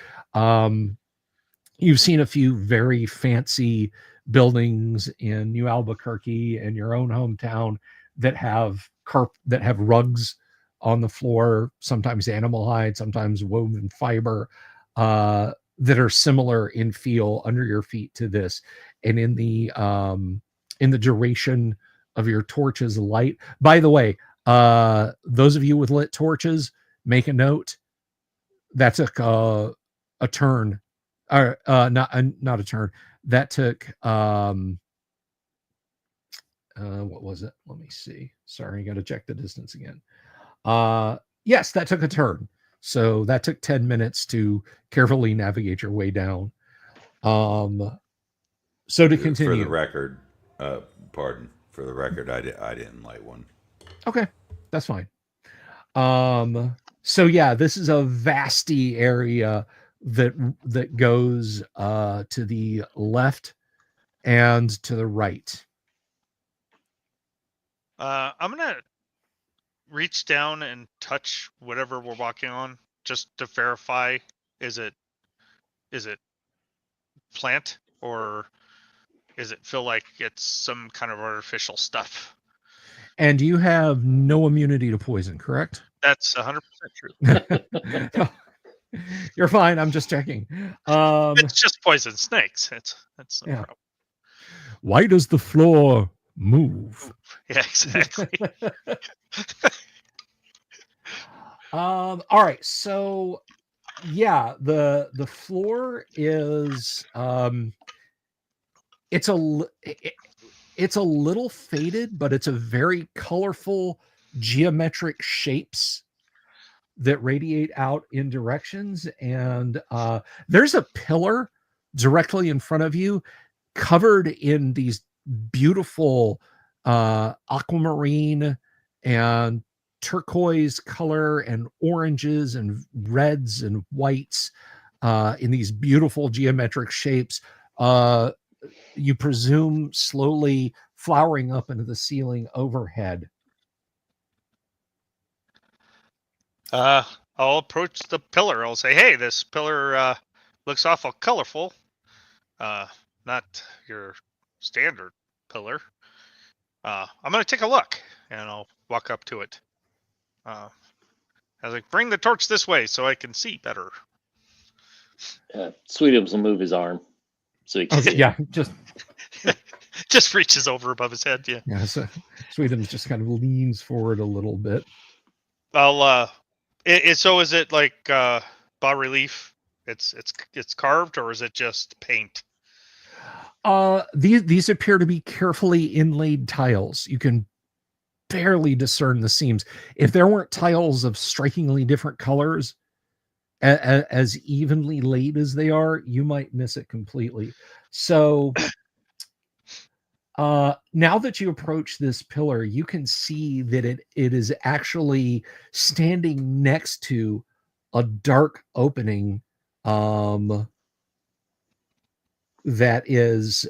You've seen a few very fancy buildings in New Albuquerque and your own hometown that have rugs on the floor, sometimes animal hide, sometimes woven fiber, that are similar in feel under your feet to this. And in the duration of your torch's light, by the way, those of you with lit torches, make a note. That took a turn, or not a turn. That took what was it? Let me see. Sorry, I got to check the distance again. Yes, that took a turn. So that took 10 minutes to carefully navigate your way down. So to continue. For the record, for the record, I didn't light one. Okay, that's fine. So yeah, this is a vasty area that goes to the left and to the right. I'm gonna reach down and touch whatever we're walking on just to verify. Is it plant, or is it feel like it's some kind of artificial stuff? And you have no immunity to poison, correct? That's 100% true. You're fine. I'm just checking. It's just poison snakes. That's no Yeah. problem. Why does the floor move? Yeah, exactly. All right. So yeah, the floor is it's it's a little faded, but it's a very colorful geometric shapes that radiate out in directions. And there's a pillar directly in front of you covered in these beautiful aquamarine and turquoise color and oranges and reds and whites in these beautiful geometric shapes. You presume slowly flowering up into the ceiling overhead. I'll approach the pillar. I'll say, "Hey, this pillar looks awful colorful. Not your standard pillar. I'm gonna take a look," and I'll walk up to it. I was like, "Bring the torch this way so I can see better." Sweetums will move his arm so he can Okay, see. yeah, just reaches over above his head. Yeah. yeah. So Sweetums just kind of leans forward a little bit. I'll. So is it like bas relief? It's carved, or is it just paint? These appear to be carefully inlaid tiles. You can barely discern the seams. If there weren't tiles of strikingly different colors, as evenly laid as they are, you might miss it completely. So now that you approach this pillar, you can see that it is actually standing next to a dark opening that is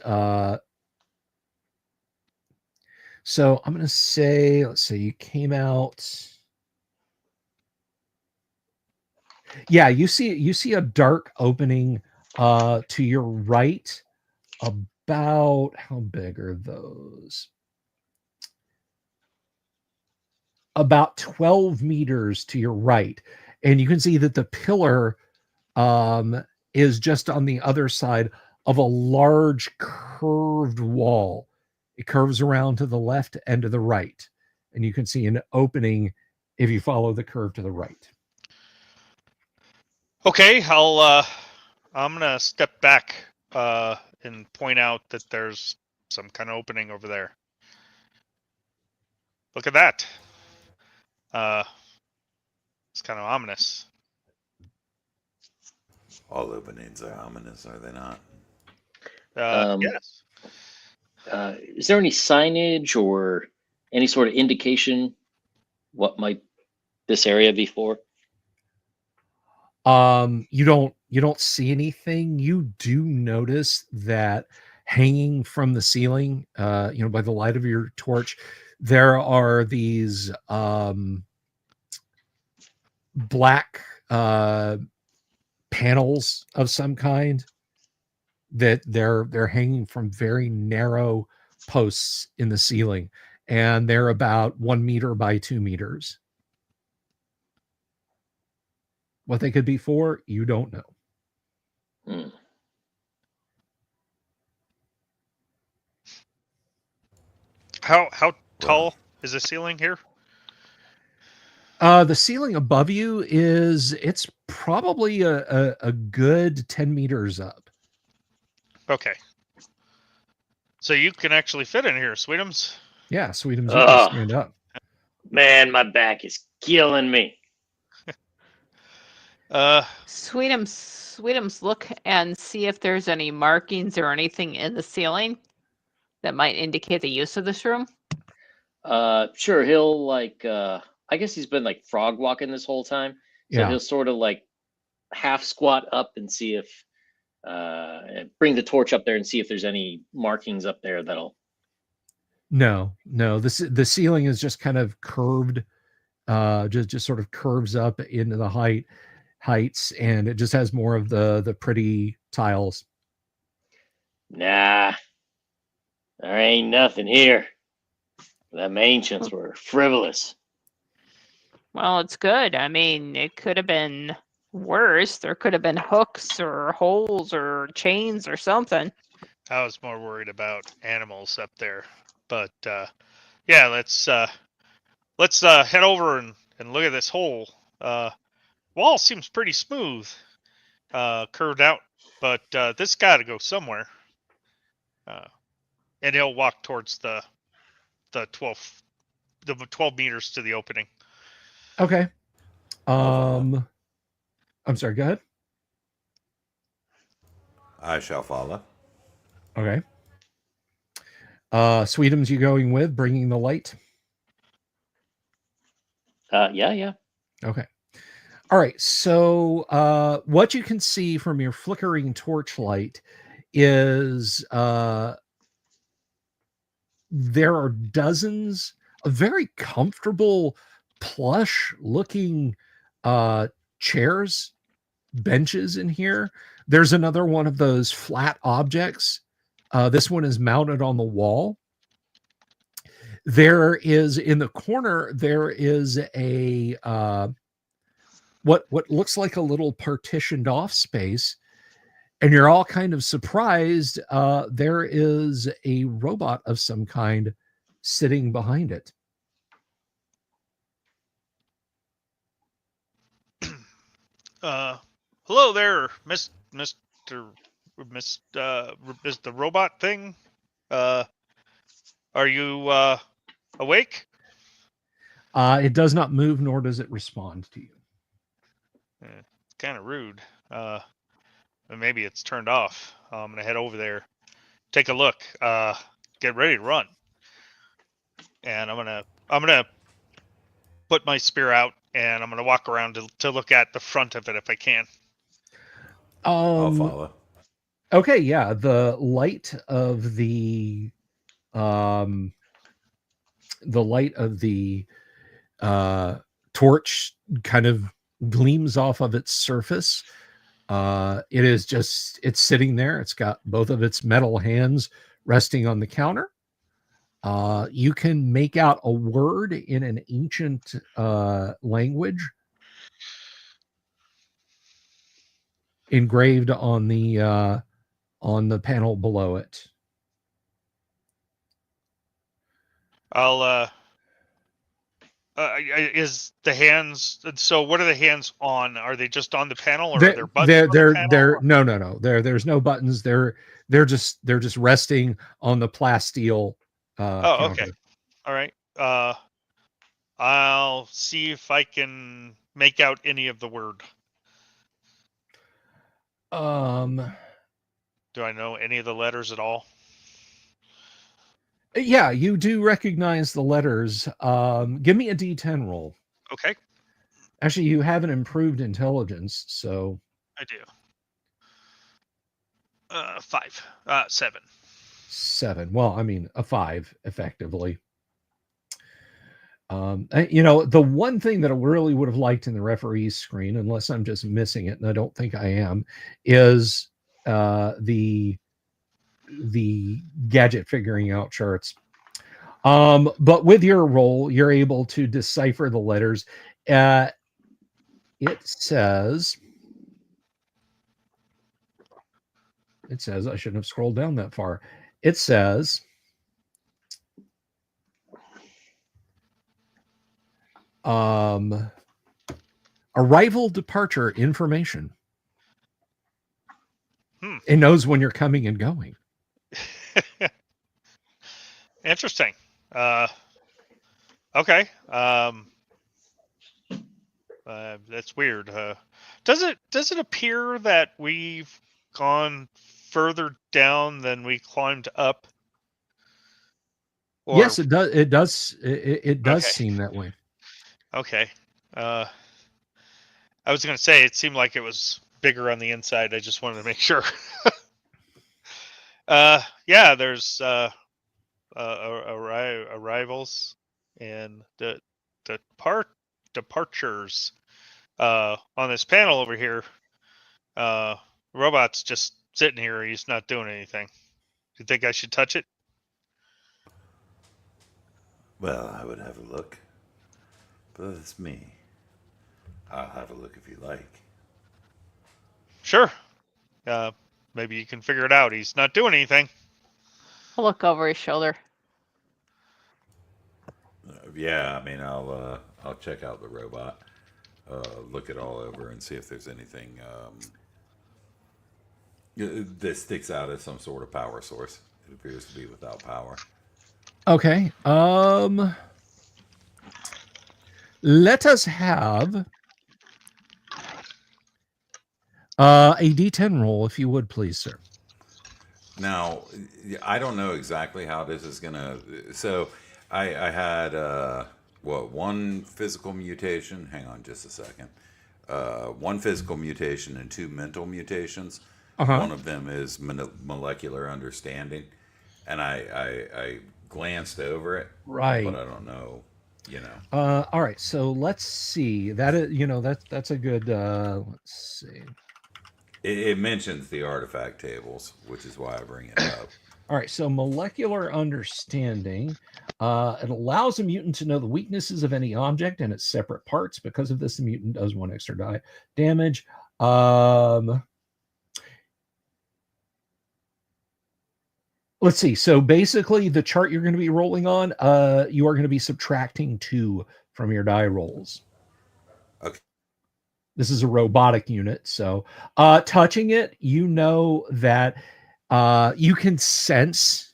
so I'm going to say, let's see, you came out. Yeah, you see a dark opening to your right. About how big are those? About 12 meters to your right. And you can see that the pillar is just on the other side of a large curved wall. It curves around to the left and to the right. And you can see an opening if you follow the curve to the right. Okay, I'm gonna step back and point out that there's some kind of opening over there. Look at that. It's kind of ominous. All openings are ominous, are they not? Yes. Is there any signage or any sort of indication what might this area be for? You don't see anything. You do notice that hanging from the ceiling, by the light of your torch, there are these black panels of some kind that they're hanging from very narrow posts in the ceiling, and they're about 1 meter by 2 meters. What they could be for, you don't know. How tall is the ceiling here? The ceiling above you it's probably a good 10 meters up. Okay. So you can actually fit in here, Sweetums. Yeah, Sweetums, you can stand up. Man, my back is killing me. Sweetums, look and see if there's any markings or anything in the ceiling that might indicate the use of this room. Sure, he'll I guess he's been like frog walking this whole time. So Yeah. he'll sort of like half squat up and see if bring the torch up there and see if there's any markings up there that'll. No. The ceiling is just kind of curved, just sort of curves up into the heights, and it just has more of the pretty tiles. Nah, there ain't nothing here. Them ancients were frivolous. Well, it's good. I mean, it could have been worse. There could have been hooks or holes or chains or something. I was more worried about animals up there, but yeah, let's head over and look at this hole. Wall seems pretty smooth, curved out, but this got to go somewhere. And he'll walk towards the 12 meters to the opening. Okay. I'm sorry, go ahead. I shall follow. Okay. Sweetums, you going with bringing the light? Yeah. Okay. All right. So what you can see from your flickering torchlight is there are dozens of very comfortable, plush-looking chairs, benches in here. There's another one of those flat objects. This one is mounted on the wall. There is in the corner, there is a what looks like a little partitioned off space, and you're all kind of surprised. There is a robot of some kind sitting behind it. Hello there, Mister is the robot thing. Are you awake? It does not move, nor does it respond to you. It's kind of rude. Maybe it's turned off. I'm gonna head over there, take a look. Get ready to run. And I'm gonna put my spear out, and I'm gonna walk around to look at the front of it if I can. I'll follow. Okay, yeah. The light of the torch kind of gleams off of its surface. It's sitting there. It's got both of its metal hands resting on the counter. You can make out a word in an ancient language engraved on the panel below it. I'll is the hands, so what are the hands on? Are they just on the panel, or are there buttons on the panel? No. There's no buttons. They're just resting on the plasteel counter. Okay. All right. I'll see if I can make out any of the word. Do I know any of the letters at all? Yeah, you do recognize the letters. Give me a D10 roll. Okay. Actually, you have an improved intelligence, so I do. 5. 7. 7. Well, I mean, a 5, effectively. The one thing that I really would have liked in the referee's screen, unless I'm just missing it, and I don't think I am, is the gadget figuring out charts. But with your roll, you're able to decipher the letters. It says I shouldn't have scrolled down that far. It says arrival departure information. It knows when you're coming and going. Interesting. Okay. That's weird. Does it appear that we've gone further down than we climbed up? Or... Yes, it does. It does. It does okay. Seem that way. Okay. I was going to say it seemed like it was bigger on the inside. I just wanted to make sure. Yeah, there's arrivals and the departures on this panel over here. Robot's just sitting here. He's not doing anything. Do you think I should touch it? Well, I would have a look, but it's me. I'll have a look if you like. Sure. Maybe you can figure it out. He's not doing anything. I'll look over his shoulder. Yeah, I mean, I'll check out the robot, look it all over, and see if there's anything that sticks out as some sort of power source. It appears to be without power. Okay. Let us have a D10 roll, if you would, please, sir. Now, I don't know exactly how this is gonna. So, I had one physical mutation. Hang on, just a second. One physical mutation and 2 mental mutations. Uh-huh. One of them is molecular understanding, and I glanced over it, Right. but I don't know. All right. So let's see. That is, that's a good. Let's see. It mentions the artifact tables, which is why I bring it up. All right, so molecular understanding. It allows a mutant to know the weaknesses of any object and its separate parts. Because of this, the mutant does 1 extra die damage. Let's see. So basically, the chart you're going to be rolling on, you are going to be subtracting 2 from your die rolls. Okay. This is a robotic unit, so touching it, you know that you can sense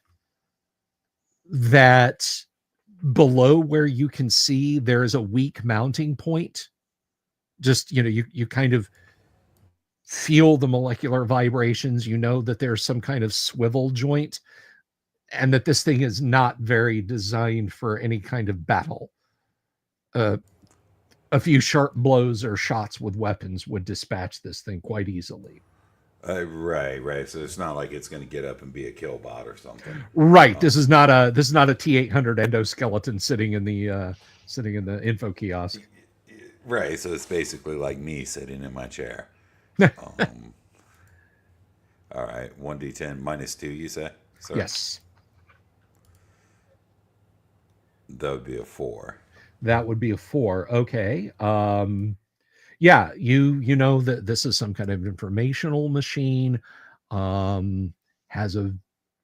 that below where you can see there is a weak mounting point. Just, you kind of feel the molecular vibrations. You know that there's some kind of swivel joint and that this thing is not very designed for any kind of battle. A few sharp blows or shots with weapons would dispatch this thing quite easily. Right. So it's not like it's going to get up and be a kill bot or something. Right. This is not a T-800 endoskeleton sitting in the info kiosk. Right. So it's basically like me sitting in my chair. All right. 1d10 minus 2. You say? Sir? Yes. That would be a 4. That would be a 4. Okay. Yeah, you know that this is some kind of informational machine. Has a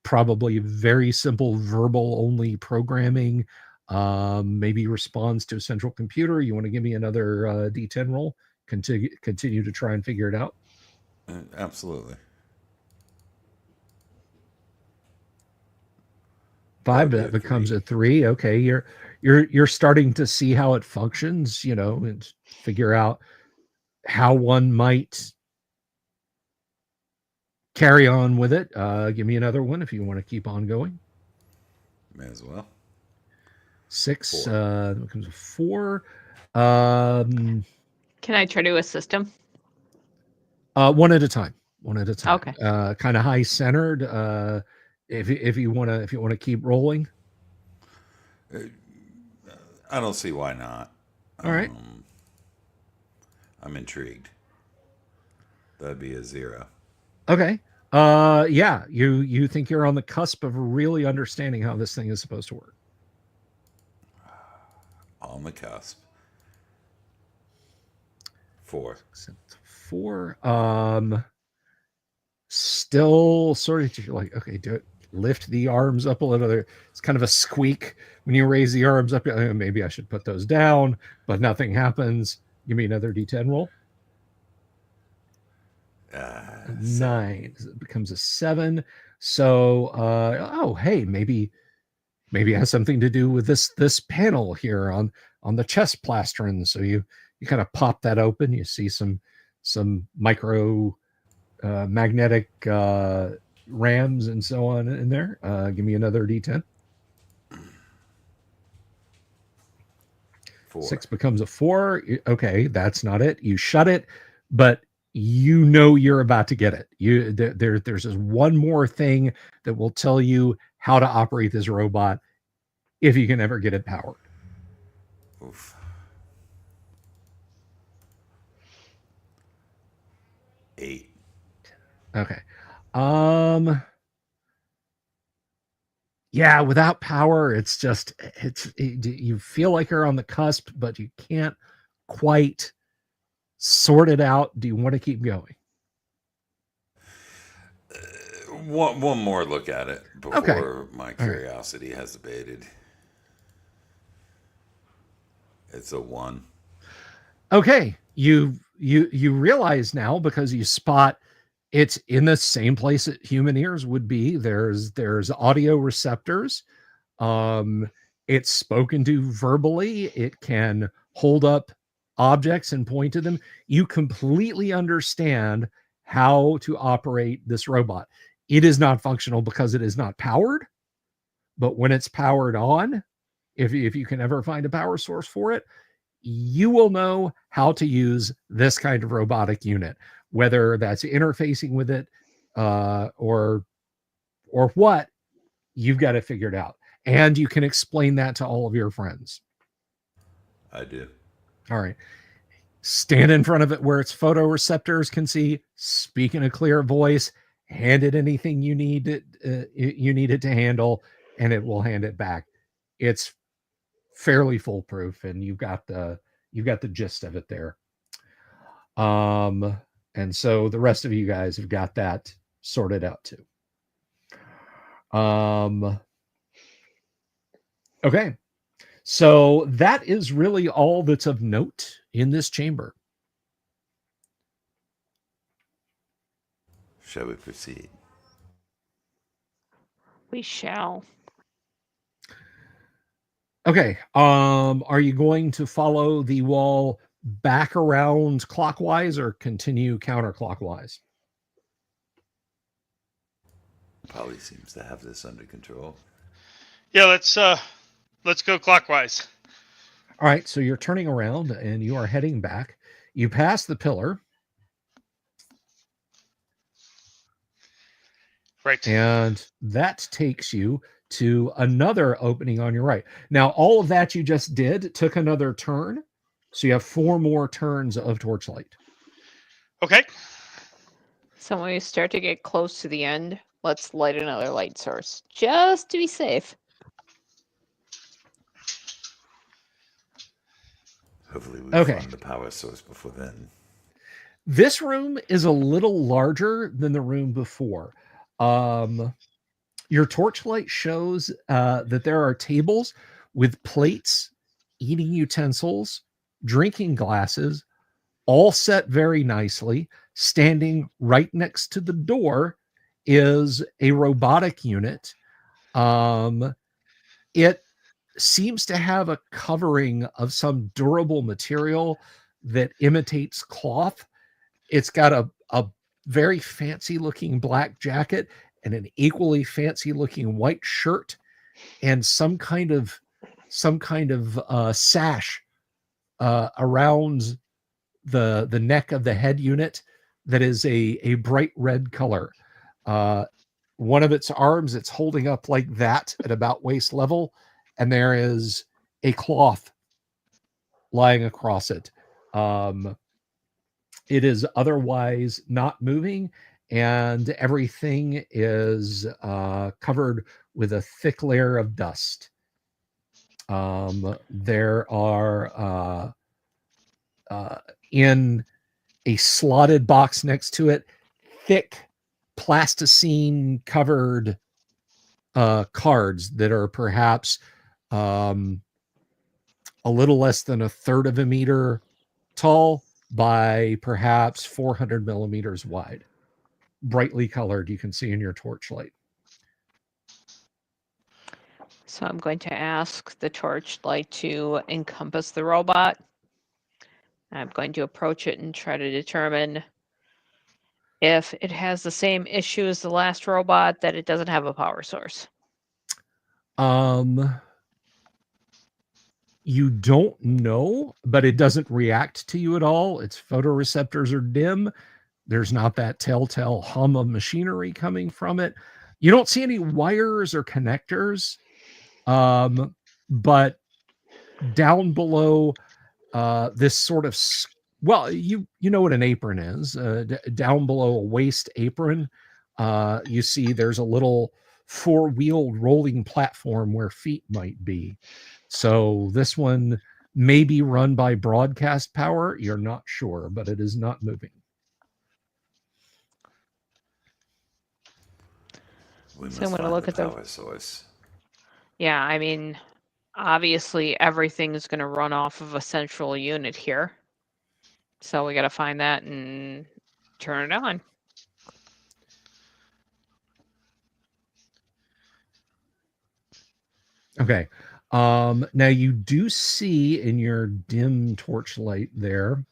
probably very simple verbal only programming. Maybe responds to a central computer. You want to give me another D10 roll? Continue to try and figure it out. Absolutely. 5, that becomes a 3. Okay, you're starting to see how it functions, and figure out how one might carry on with it. Give me another one if you want to keep on going. May as well. 6 4. Becomes a 4. Can I try to assist him? One at a time. Okay. Kind of high centered. If you want to keep rolling. I don't see why not. All right. I'm intrigued. That'd be a 0. Okay. Yeah, you think you're on the cusp of really understanding how this thing is supposed to work. On the cusp. 4. 4. Still sort of like, okay, do it. Lift the arms up a little. It's kind of a squeak when you raise the arms up. Maybe I should put those down, but nothing happens. Give me another D10 roll. 9. It becomes a 7. So, hey, maybe it has something to do with this panel here on the chest plastron. So you kind of pop that open. You see some micro magnetic rams and so on in there. Give me another D10. 4. 6 becomes a 4. Okay, that's not it. You shut it, but you're about to get it. There's just one more thing that will tell you how to operate this robot if you can ever get it powered. Oof. 8. Okay. Yeah, without power, you feel like you're on the cusp, but you can't quite sort it out. Do you want to keep going? One more look at it before Okay. my All right. curiosity has abated. It's a 1. Okay. You realize now, because you spot it's in the same place that human ears would be. There's audio receptors. Um, it's spoken to verbally. It can hold up objects and point to them. You completely understand how to operate this robot. It is not functional because it is not powered, but when it's powered on, if you can ever find a power source for it, you will know how to use this kind of robotic unit, whether that's interfacing with it, or what. You've got it figured out, and you can explain that to all of your friends. I do. All right. Stand in front of it where its photoreceptors can see, speak in a clear voice, hand it anything you need it to handle, and it will hand it back. It's fairly foolproof, and you've got the gist of it there. And so the rest of you guys have got that sorted out too. Okay. So that is really all that's of note in this chamber. Shall we proceed? We shall. Okay. Are you going to follow the wall back around clockwise or continue counterclockwise? Polly seems to have this under control. Yeah, let's go clockwise. All right, so you're turning around and you are heading back. You pass the pillar. Right. And that takes you to another opening on your right. Now, all of that you just did took another turn. So you have 4 more turns of torchlight. Okay. So when we start to get close to the end, let's light another light source, just to be safe. Hopefully we find the power source before then. This room is a little larger than the room before. Your torchlight shows that there are tables with plates, eating utensils, drinking glasses, all set very nicely. Standing right next to the door is a robotic unit. It seems to have a covering of some durable material that imitates cloth. It's got a very fancy looking black jacket and an equally fancy looking white shirt and some kind of sash around the neck of the head unit that is a bright red color. One of its arms it's holding up like that at about waist level, and there is a cloth lying across it. It is otherwise not moving, and everything is covered with a thick layer of dust. There are in a slotted box next to it, thick plasticine covered cards that are perhaps a little less than a third of a meter tall by perhaps 400 millimeters wide. Brightly colored, you can see in your torchlight. So I'm going to ask the torchlight to encompass the robot. I'm going to approach it and try to determine if it has the same issue as the last robot, that it doesn't have a power source. You don't know, but it doesn't react to you at all. Its photoreceptors are dim. There's not that telltale hum of machinery coming from it. You don't see any wires or connectors. But down below this sort of, well, you know what an apron is. Down below a waist apron, you see there's a little 4-wheeled rolling platform where feet might be. So this one may be run by broadcast power. You're not sure, but it is not moving. We So I'm must gonna find look the at the. power source. Yeah, I mean, obviously everything's gonna run off of a central unit here. So we gotta find that and turn it on. Okay. Now you do see in your dim torchlight there.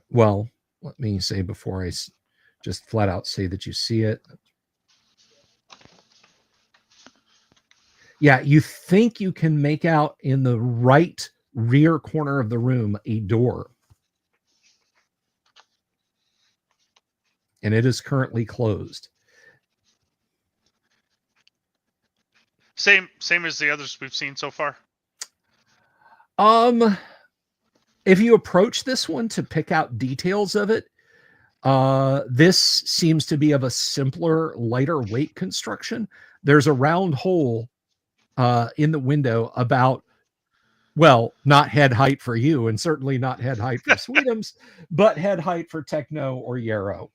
Well, let me say before I just flat out say that you see it. Yeah, you think you can make out in the right rear corner of the room a door. And it is currently closed. Same as the others we've seen so far. If you approach this one to pick out details of it, this seems to be of a simpler, lighter weight construction. There's a round hole in the window about, well, not head height for you, and certainly not head height for Sweetums, but head height for Techno or Yarrow.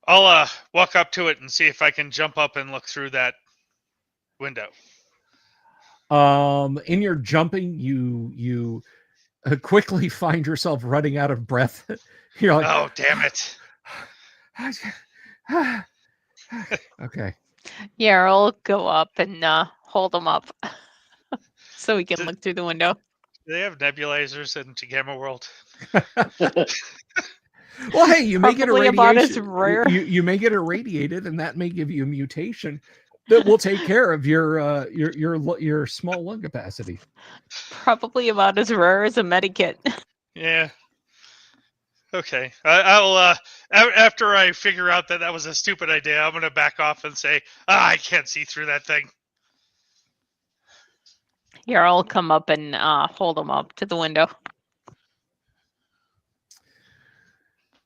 I'll walk up to it and see if I can jump up and look through that window. In your jumping, you quickly find yourself running out of breath. You're like, oh, damn it. Okay. Yeah, I'll go up and hold him up so we can look through the window. Do they have nebulizers in Gamma World? Well, hey, you may get Probably about as irradiation. rare. You may get irradiated, and that may give you a mutation that will take care of your small lung capacity. Probably about as rare as a medikit. Yeah. Okay. I'll after I figure out that was a stupid idea, I'm gonna back off and say, I can't see through that thing. Here, I'll come up and hold him up to the window.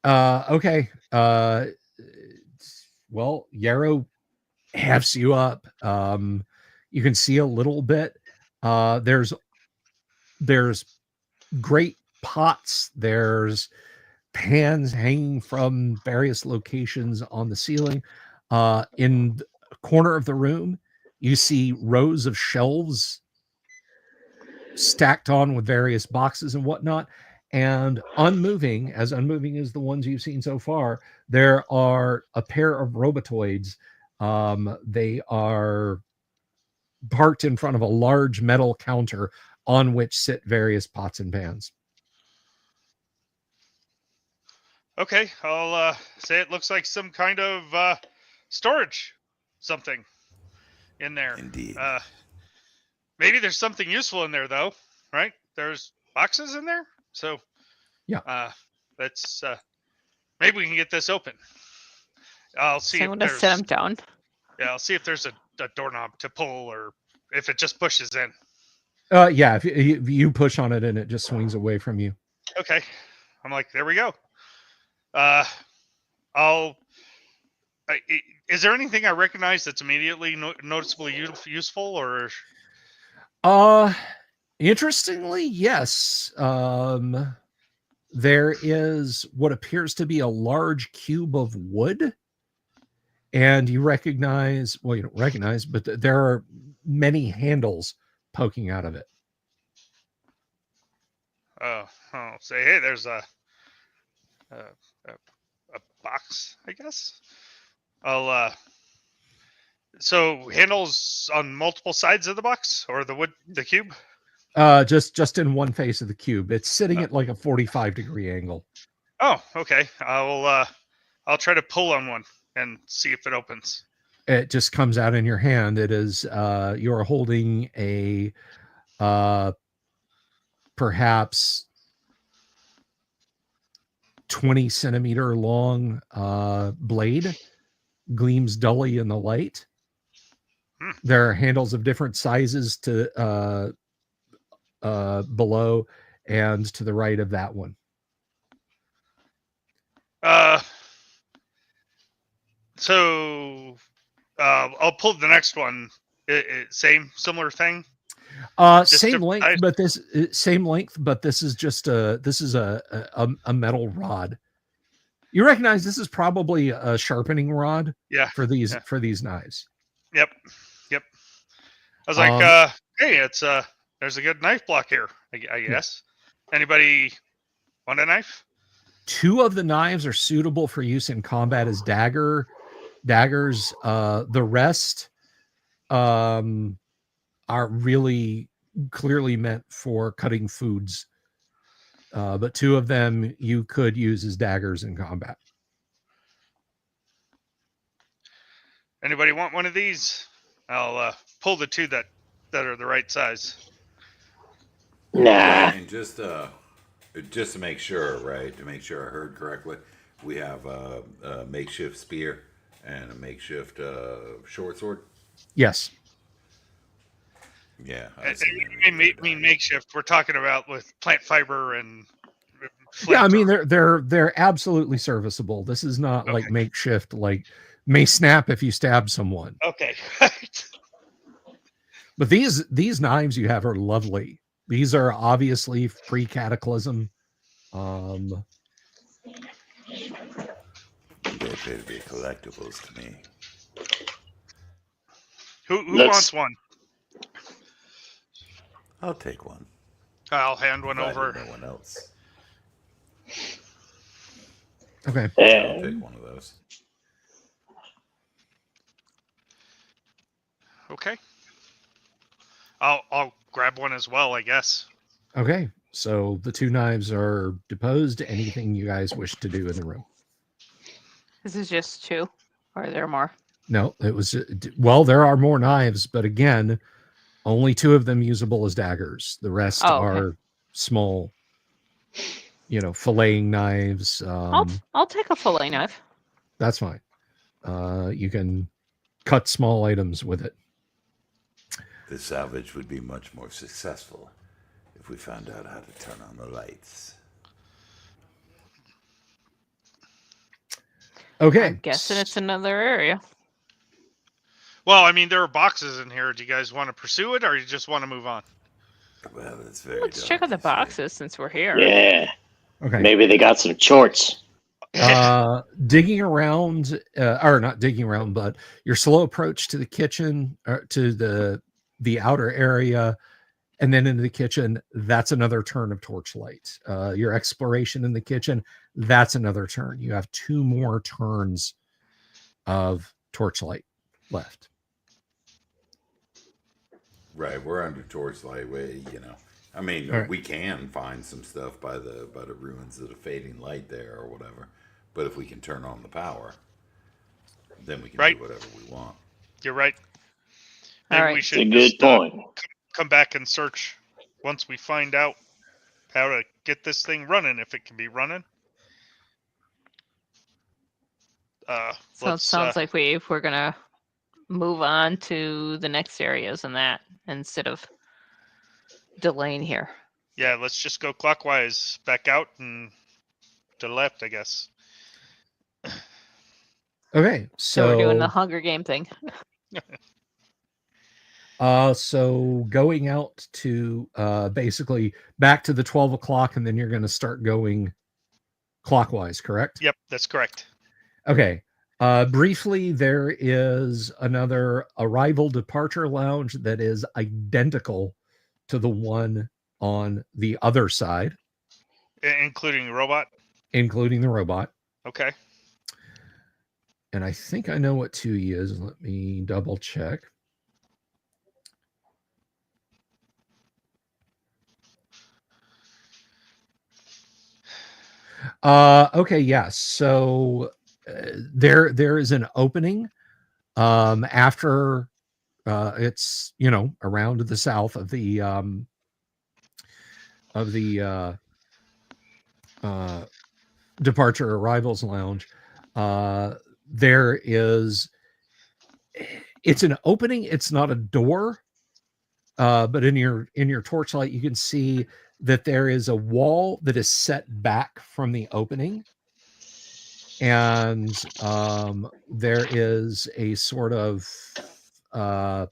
Okay. Well, Yarrow hefts you up. You can see a little bit. There's great pots. There's pans hanging from various locations on the ceiling. In the corner of the room, you see rows of shelves stacked on with various boxes and whatnot. And unmoving as the ones you've seen so far, there are a pair of robotoids. They are parked in front of a large metal counter on which sit various pots and pans. Okay, I'll say it looks like some kind of storage something in there. Indeed. Maybe there's something useful in there, though, right? There's boxes in there, so yeah. Let's maybe we can get this open. I'll see. So I'm gonna set him down. Yeah, I'll see if there's a doorknob to pull, or if it just pushes in. Yeah, if you push on it and it just swings away from you. Okay, I'm like, there we go. Is there anything I recognize that's immediately noticeably useful, or? Interestingly, yes. There is what appears to be a large cube of wood, and you recognize, well, you don't recognize, but there are many handles poking out of it. Oh, say, hey, there's a box, I guess. I'll so handles on multiple sides of the box, or the cube? Just in one face of the cube. It's sitting at like a 45-degree angle. Oh, okay. I'll try to pull on one and see if it opens. It just comes out in your hand. It is you're holding a perhaps 20-centimeter long blade, gleams dully in the light. There are handles of different sizes to below and to the right of that one. So I'll pull the next one. Same similar thing. Same length, but this is just a metal rod. You recognize this is probably a sharpening rod Yeah. for these Yeah. knives. Yep. I was like, hey, it's there's a good knife block here. I guess. Anybody want a knife? 2 of the knives are suitable for use in combat as daggers. The rest are really clearly meant for cutting foods. But 2 of them you could use as daggers in combat. Anybody want one of these? I'll pull the 2 that are the right size. Nah. Right, and just to make sure, right, to make sure I heard correctly, we have a makeshift spear and a makeshift short sword. Yes. Yeah, I mean makeshift. We're talking about with plant fiber and. Yeah, I mean they're absolutely serviceable. This is not like makeshift, like may snap if you stab someone. Okay. But these knives you have are lovely. These are obviously pre-cataclysm. They appear to be collectibles to me. Who wants one? I'll take one. I'll hand one over. No one else. Okay. I'll take one of those. Okay. I'll grab one as well, I guess. Okay. So the 2 knives are deposed. Anything you guys wish to do in the room? This is just 2, or are there more? No, it was well. There are more knives, but again, only 2 of them usable as daggers. The rest are small, filleting knives. I'll take a fillet knife. That's fine. You can cut small items with it. The salvage would be much more successful if we found out how to turn on the lights. Okay. I'm guessing it's another area. Well, I mean, there are boxes in here. Do you guys want to pursue it, or you just want to move on? Well, it's very. Let's check out the boxes since we're here. Yeah. Okay. Maybe they got some shorts. Digging around, or not digging around, but your slow approach to the kitchen, or to the outer area, and then into the kitchen, that's another turn of torchlight. Your exploration in the kitchen, that's another turn. You have 2 more turns of torchlight left. Right, we're under torchlight. I mean, right. We can find some stuff by the ruins of the fading light there or whatever. But if we can turn on the power, then we can do whatever we want. You're right. Maybe we should It's a good point. Come back and search once we find out how to get this thing running, if it can be running. So it sounds like we're gonna move on to the next areas and that instead of delaying here. Yeah, let's just go clockwise back out and to the left, I guess. Okay, so we're doing the Hunger Game thing. So going out to basically back to the 12 o'clock, and then you're going to start going clockwise, correct? Yep, that's correct. Okay. Briefly, there is another arrival departure lounge that is identical to the one on the other side. Including the robot? Including the robot. Okay. And I think I know what 2E is. Let me double check. Okay, yes. So there is an opening after it's around to the south of the departure arrivals lounge. There is, it's an opening. It's not a door, but in your torchlight you can see that there is a wall that is set back from the opening, and there is a sort of well,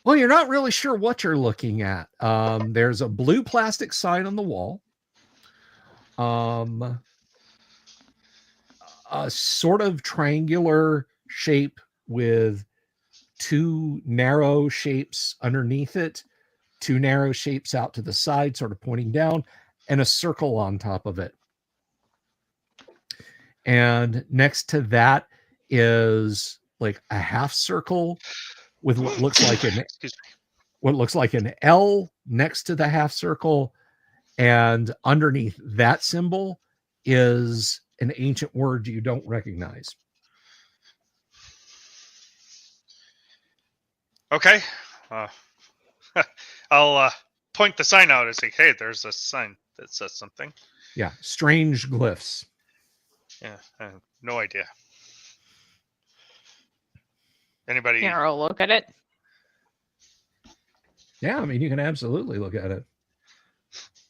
you're not really sure what you're looking at. There's a blue plastic sign on the wall. a sort of triangular shape with two narrow shapes underneath it, two narrow shapes out to the side, sort of pointing down, and a circle on top of it. And next to that is like a half circle with what looks like an L next to the half circle, and underneath that symbol is an ancient word you don't recognize. Okay. I'll point the sign out and say, hey, there's a sign that says something. Yeah, strange glyphs. Yeah, I have no idea. Anybody? Here, I'll look at it. Yeah, I mean, you can absolutely look at it.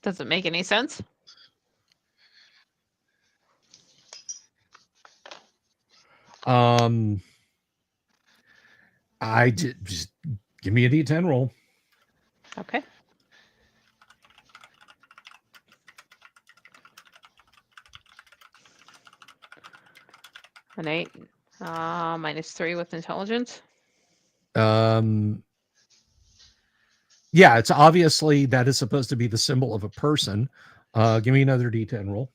Does it make any sense? Just give me a D10 roll. Okay. An 8. -3 with intelligence. Yeah, it's obviously that is supposed to be the symbol of a person. Give me another D10 roll.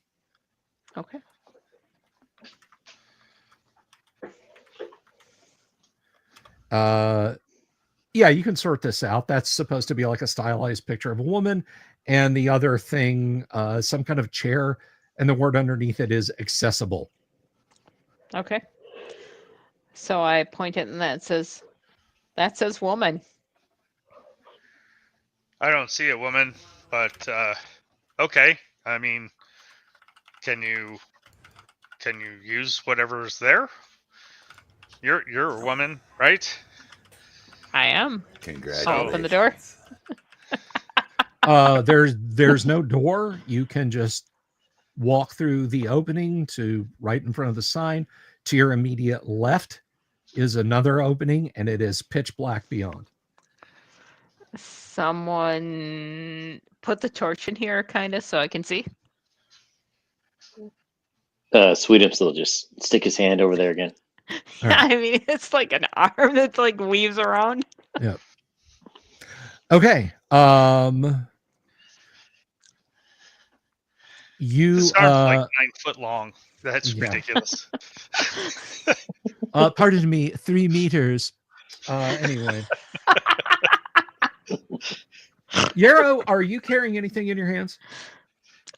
Okay. Yeah, you can sort this out. That's supposed to be like a stylized picture of a woman, and the other thing, some kind of chair, and the word underneath it is accessible. Okay. So I point it, and that says woman. I don't see a woman, but okay. I mean, can you use whatever's there? You're a woman, right? I am. Congratulations. I'll open the door. There's no door. You can just walk through the opening to right in front of the sign. To your immediate left is another opening, and it is pitch black beyond. Someone put the torch in here, kind of, so I can see. Sweetums will just stick his hand over there again. Yeah, right. I mean, it's like an arm that like weaves around. Yeah. Okay. This arm's like 9 foot long. That's ridiculous. Pardon me, 3 meters. Anyway. Yarrow, are you carrying anything in your hands?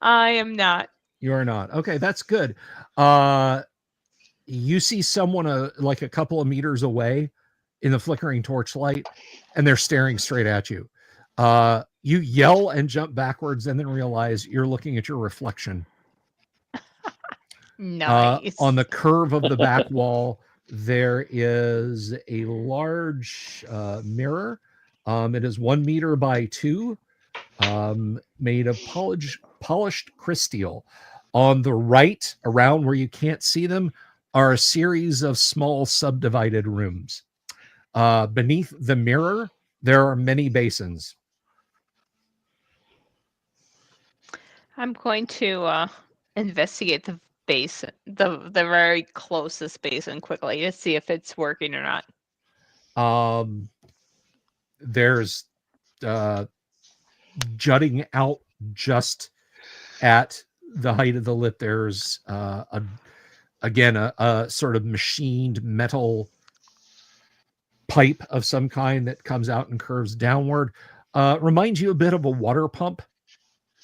I am not. You are not. Okay, that's good. You see someone like a couple of meters away in the flickering torchlight, and they're staring straight at you. You yell and jump backwards, and then realize you're looking at your reflection. Nice. On the curve of the back wall, there is a large mirror. It is 1 meter by 2, made of polished crystal. On the right, around where you can't see them, are a series of small subdivided rooms. Beneath the mirror, there are many basins. I'm going to investigate the basin, the very closest basin quickly to see if it's working or not. There's jutting out just at the height of the lip, there's a sort of machined metal pipe of some kind that comes out and curves downward. Reminds you a bit of a water pump.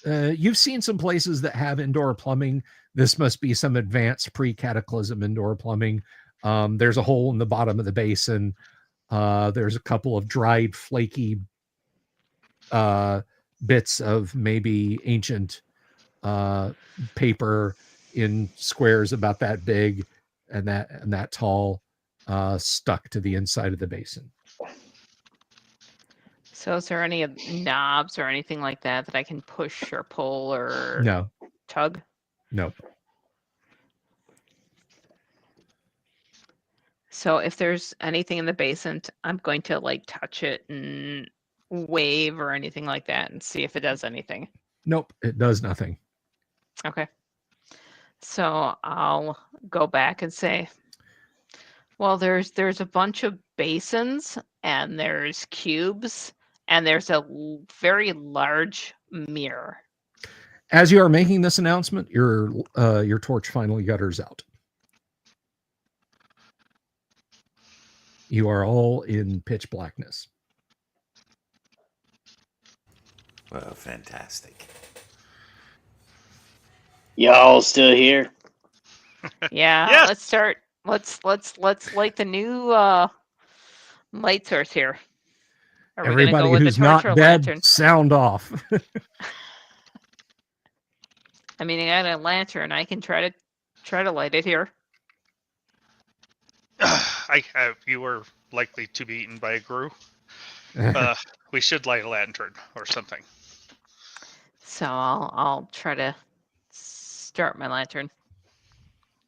You've seen some places that have indoor plumbing. This must be some advanced pre-cataclysm indoor plumbing. There's a hole in the bottom of the basin. There's a couple of dried, flaky bits of maybe ancient paper in squares about that big and that tall, stuck to the inside of the basin. So is there any knobs or anything like that that I can push or pull or tug? No. So if there's anything in the basement, I'm going to like touch it and wave or anything like that and see if it does anything. Nope, it does nothing. Okay. So I'll go back and say, well, there's a bunch of basins and there's cubes and there's a very large mirror. As you are making this announcement, your torch finally gutters out. You are all in pitch blackness. Well, fantastic. Y'all still here? Yeah, Yes. let's start. Let's light the new light source here. Are we gonna Everybody go with the who's torch not or dead, lantern? sound off. I mean, I got a lantern. I can try to light it here. You were likely to be eaten by a grue. We should light a lantern or something. So I'll try to start my lantern.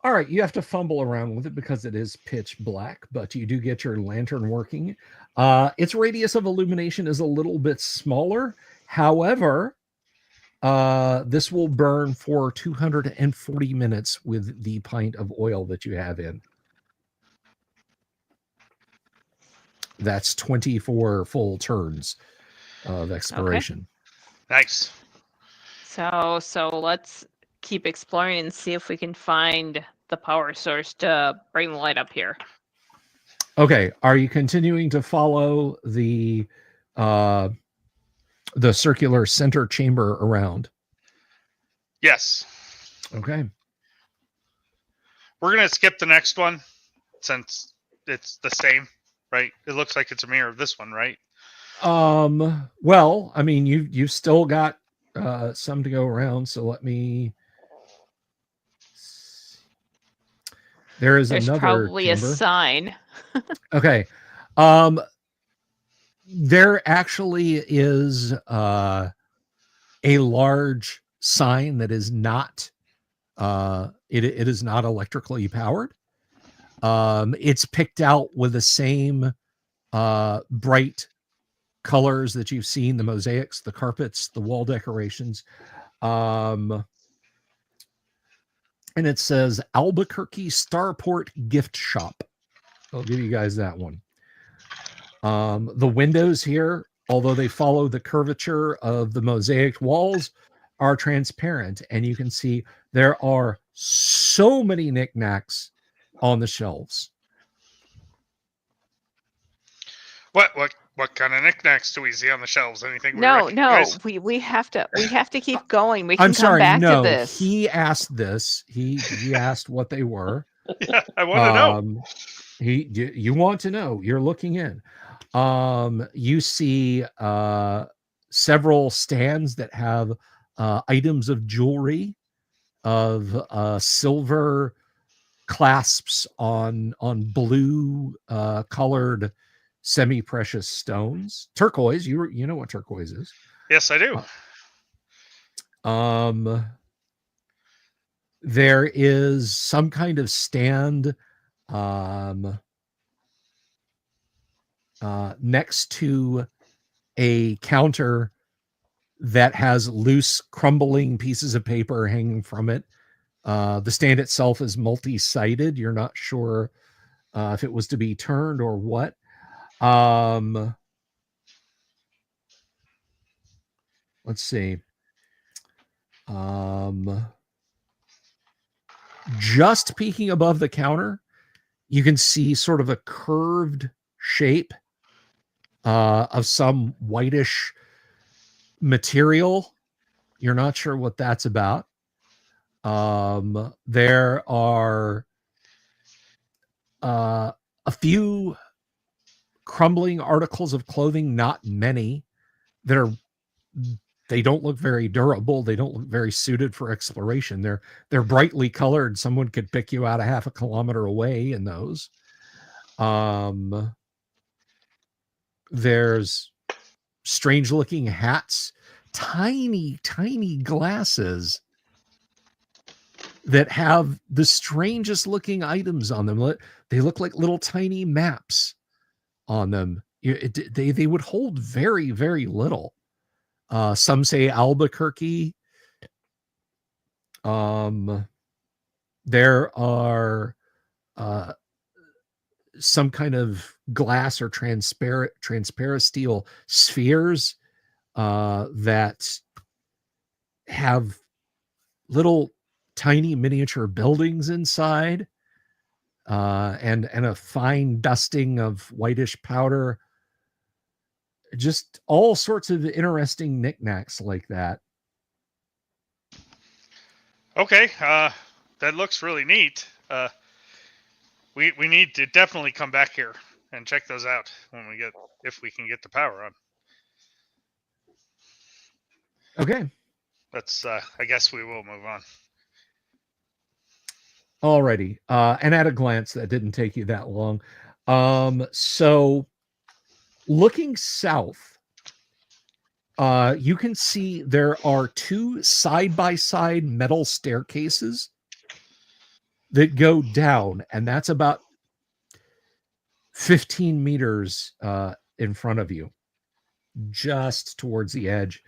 All right, you have to fumble around with it because it is pitch black, but you do get your lantern working. Its radius of illumination is a little bit smaller. However, this will burn for 240 minutes with the pint of oil that you have in. That's 24 full turns of expiration. Okay. Nice. So let's keep exploring and see if we can find the power source to bring the light up here. Okay, are you continuing to follow the circular center chamber around? Yes. Okay. We're gonna skip the next one since it's the same, right? It looks like it's a mirror of this one, right? Well, I mean, you've still got some to go around, so let me. There's another probably chamber. a sign. Okay. There actually is a large sign that is not it is not electrically powered. It's picked out with the same bright colors that you've seen, the mosaics, the carpets, the wall decorations. And it says Albuquerque Starport Gift Shop. I'll give you guys that one. The windows here, although they follow the curvature of the mosaic walls, are transparent, and you can see there are so many knickknacks on the shelves. What kind of knickknacks do we see on the shelves? Anything? No, we have to keep going. We can I'm sorry, come back no, to this. he asked this. He asked what they were. Yeah, I want to know. You want to know. You're looking in. You see several stands that have items of jewelry, of silver clasps on blue colored semi-precious stones. Turquoise, you know what turquoise is. Yes, I do. There is some kind of stand next to a counter that has loose crumbling pieces of paper hanging from it. The stand itself is multi-sided. You're not sure if it was to be turned or what. Let's see. Just peeking above the counter, you can see sort of a curved shape of some whitish material. You're not sure what that's about. There are a few crumbling articles of clothing, not many, they don't look very durable. They don't look very suited for exploration. They're brightly colored. Someone could pick you out a half a kilometer away in those. There's strange looking hats, tiny glasses that have the strangest looking items on them. They look like little tiny maps on them. They would hold very, very little. Some say Albuquerque. There are some kind of glass or transparent steel spheres that have little tiny miniature buildings inside, and a fine dusting of whitish powder. Just all sorts of interesting knickknacks like that. Okay, that looks really neat. We need to definitely come back here and check those out when we get, if we can get the power on. Okay. Let's I guess we will move on. Alrighty. And at a glance, that didn't take you that long. So looking south, you can see there are two side-by-side metal staircases that go down, and that's about 15 meters in front of you, just towards the edge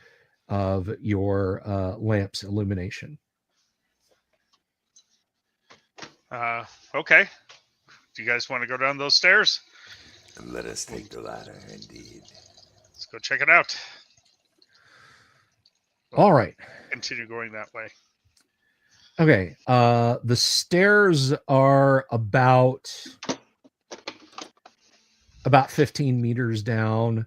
of your lamp's illumination. Okay. Do you guys want to go down those stairs? Let us take the ladder, indeed. Let's go check it out. All right. Continue going that way. Okay. The stairs are about 15 meters down.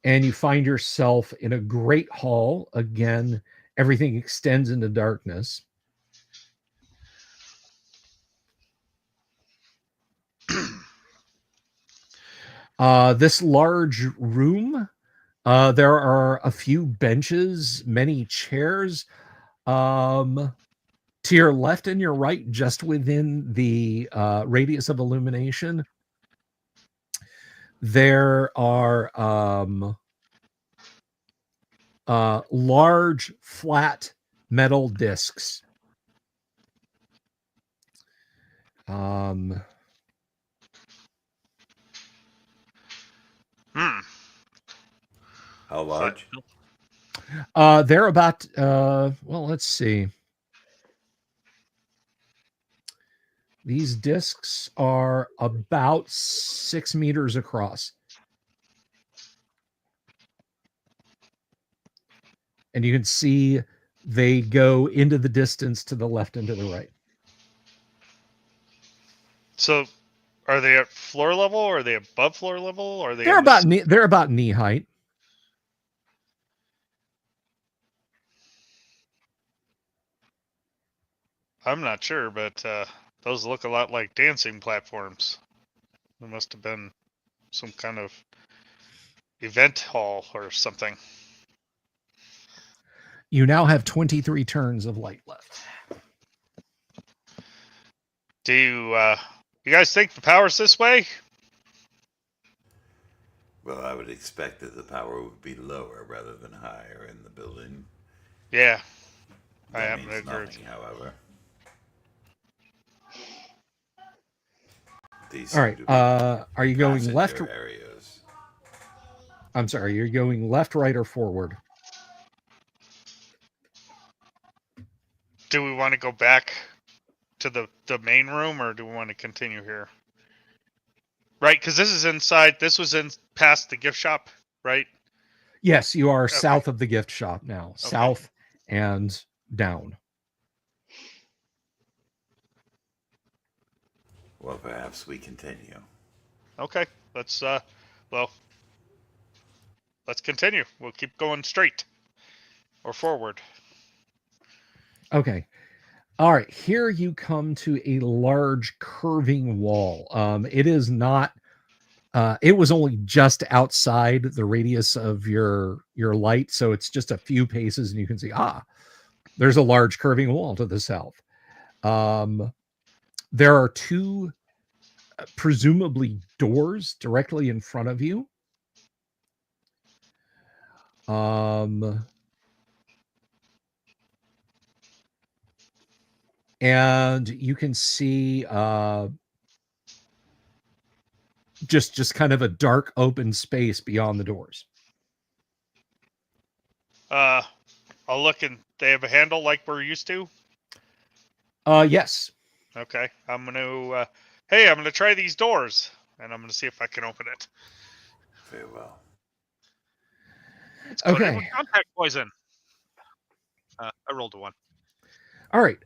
And you find yourself in a great hall. Again, everything extends into darkness. This large room, there are a few benches, many chairs. To your left and your right, just within the radius of illumination, there are large flat metal discs. How large? They're about well, let's see. These discs are about 6 meters across. And you can see they go into the distance to the left and to the right. So, are they at floor level? Or are they above floor level? Or are they? They're about knee height. I'm not sure, but those look a lot like dancing platforms. There must have been some kind of event hall or something. You now have 23 turns of light left. Do you guys think the power's this way? Well, I would expect that the power would be lower rather than higher in the building. Yeah, I That happen to means agree. nothing, however. All right. Are you going left? Areas. I'm sorry. You're going left, right, or forward? Do we want to go back to the main room, or do we want to continue here? Right, because this is inside. This was in past the gift shop, right? Yes, you are south of the gift shop now. Okay. South and down. Well, perhaps we continue. Okay, let's let's continue. We'll keep going straight or forward. Okay. All right. Here you come to a large curving wall. It is not. It was only just outside the radius of your light, so it's just a few paces, and you can see there's a large curving wall to the south. There are two presumably doors directly in front of you. And you can see just kind of a dark open space beyond the doors. I'll look and they have a handle like we're used to. Yes. Okay, I'm gonna. Hey, I'm gonna try these doors, and I'm gonna see if I can open it. Very well. It's coated with Okay. contact poison. I rolled a 1. All right.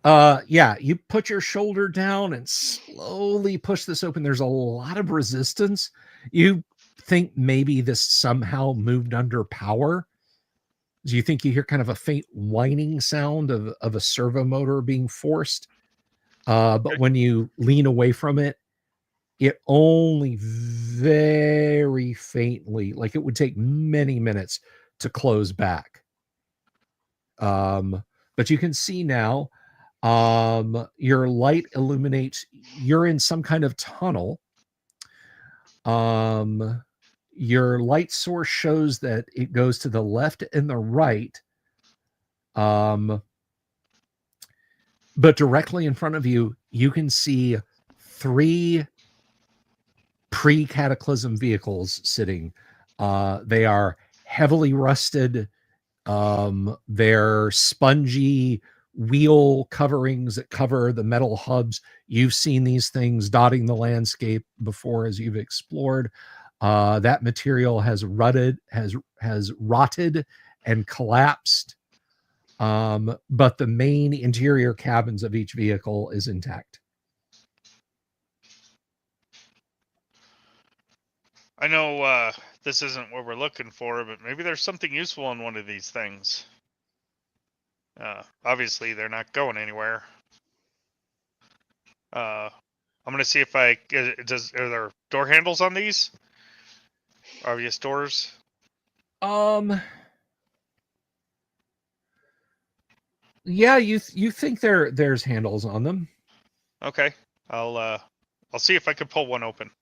Yeah, you put your shoulder down and slowly push this open. There's a lot of resistance. You think maybe this somehow moved under power. Do you think you hear kind of a faint whining sound of a servo motor being forced? But when you lean away from it, it only very faintly, like it would take many minutes to close back. But you can see now, your light illuminates, you're in some kind of tunnel. Your light source shows that it goes to the left and the right. But directly in front of you, you can see 3 pre-cataclysm vehicles sitting. They are heavily rusted. They're spongy wheel coverings that cover the metal hubs. You've seen these things dotting the landscape before as you've explored. That material has rotted and collapsed. But the main interior cabins of each vehicle is intact. I know this isn't what we're looking for, but maybe there's something useful in one of these things. Obviously, they're not going anywhere. I'm gonna see if are there door handles on these? Obvious doors. Yeah, you think there's handles on them. Okay, I'll see if I can pull one open.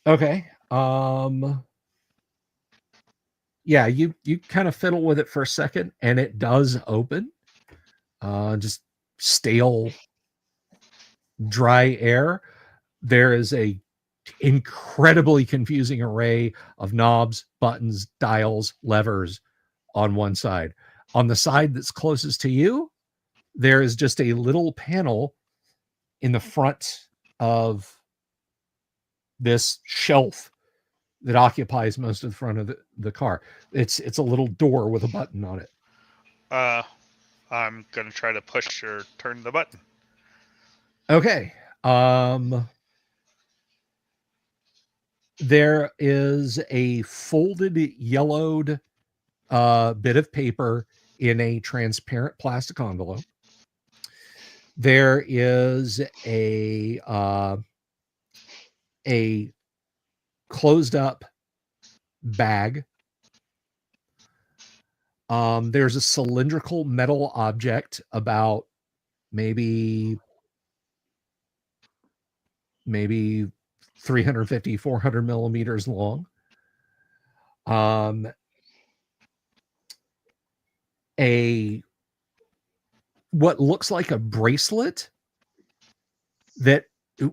Okay. Yeah, you kind of fiddle with it for a second and it does open. Just stale, dry air. There is a incredibly confusing array of knobs, buttons, dials, levers on one side. On the side that's closest to you, there is just a little panel in the front of this shelf that occupies most of the front of the car. It's a little door with a button on it. I'm gonna try to push or turn the button. Okay. There is a folded yellowed bit of paper in a transparent plastic envelope. There is a closed up bag. There's a cylindrical metal object about maybe 350, 400 millimeters long. What looks like a bracelet that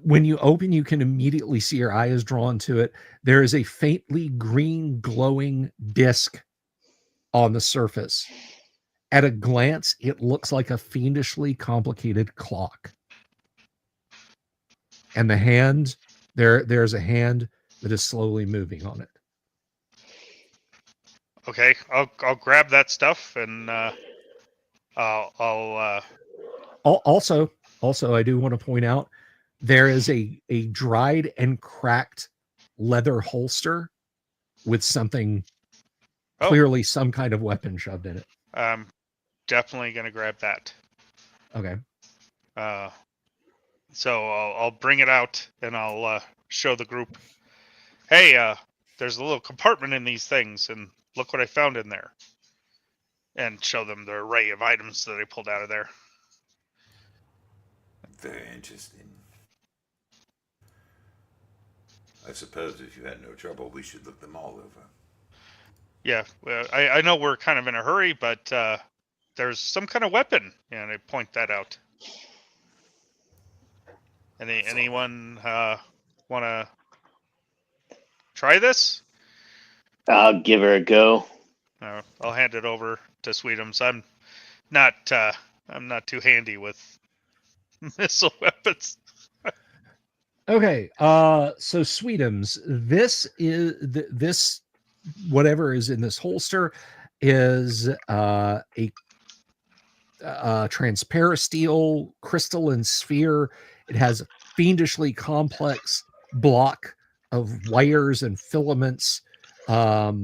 when you open, you can immediately see your eye is drawn to it. There is a faintly green glowing disc on the surface. At a glance, it looks like a fiendishly complicated clock. And the hand, there's a hand that is slowly moving on it. Okay, I'll grab that stuff and I'll Also, I do want to point out there is a dried and cracked leather holster with something clearly some kind of weapon shoved in it. I'm definitely gonna grab that. Okay. So I'll bring it out and I'll show the group. Hey, there's a little compartment in these things, and look what I found in there. And show them the array of items that I pulled out of there. Very interesting. I suppose if you had no trouble, we should look them all over. Yeah, well, I know we're kind of in a hurry, but there's some kind of weapon, and I point that out. Anyone want to try this? I'll give her a go. I'll hand it over to Sweetums. I'm not too handy with missile weapons. Okay, so Sweetums, this whatever is in this holster is a transparasteel crystalline sphere. It has a fiendishly complex block of wires and filaments. At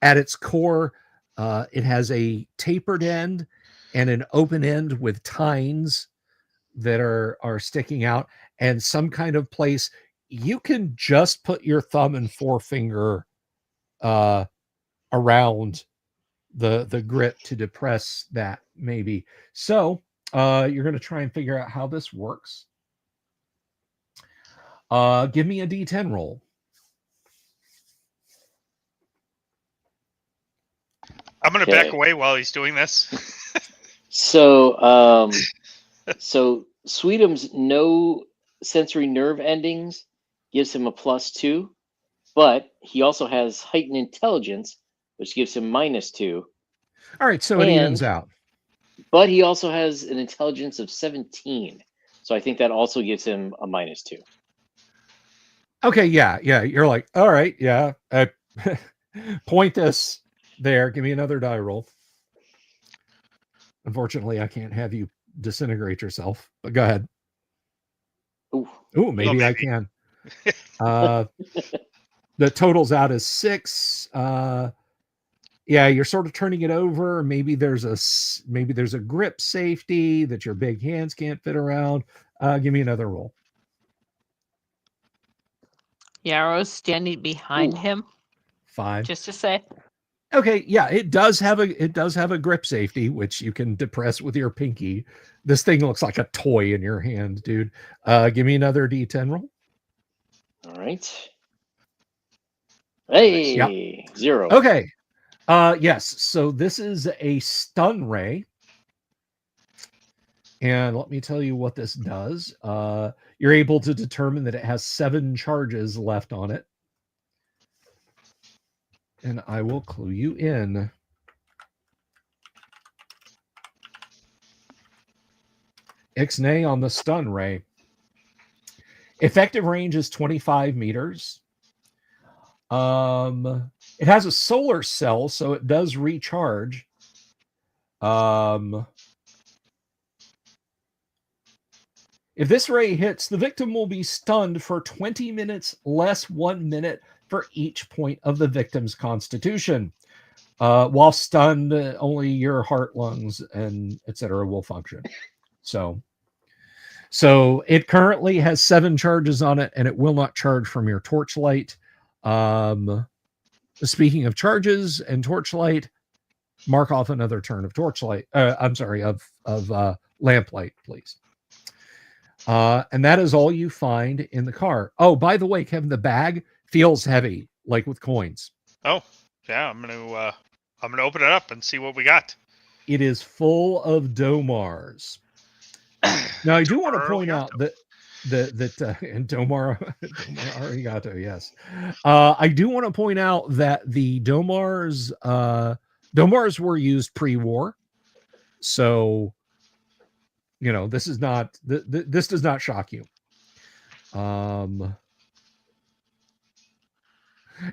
its core, it has a tapered end and an open end with tines that are sticking out, and some kind of place you can just put your thumb and forefinger around the grip to depress that, maybe. So you're going to try and figure out how this works. Give me a D10 roll. I'm going to back away while he's doing this. So, so Sweetums' no sensory nerve endings gives him a +2, but he also has heightened intelligence, which gives him -2. All right, so it evens out. But he also has an intelligence of 17, so I think that also gives him a -2. Okay, yeah. You're like, all right, yeah. Point this there. Give me another die roll. Unfortunately, I can't have you disintegrate yourself, but go ahead. Ooh, maybe I can. The total's out as 6. Yeah, you're sort of turning it over. Maybe there's a grip safety that your big hands can't fit around. Give me another roll. Yarrow's standing behind him. 5. Just to say. Okay, yeah, it does have a grip safety, which you can depress with your pinky. This thing looks like a toy in your hand, dude. Give me another D10 roll. All right. Hey, yep. 0. Okay. Yes, so this is a stun ray. And let me tell you what this does. You're able to determine that it has 7 charges left on it. And I will clue you in. Ixnay on the stun ray. Effective range is 25 meters. It has a solar cell, so it does recharge. If this ray hits, the victim will be stunned for 20 minutes less 1 minute for each point of the victim's constitution. While stunned, only your heart, lungs, and etc. will function. So it currently has 7 charges on it, and it will not charge from your torchlight. Speaking of charges and torchlight, mark off another turn of torchlight. I'm sorry, of lamplight, please. And that is all you find in the car. Oh, by the way, Kevin, the bag feels heavy, like with coins. Oh, yeah. I'm gonna open it up and see what we got. It is full of Domars. Now, I do want to point out that and Domar Arigato, yes. I do want to point out that the Domars were used pre-war, so this is not this does not shock you.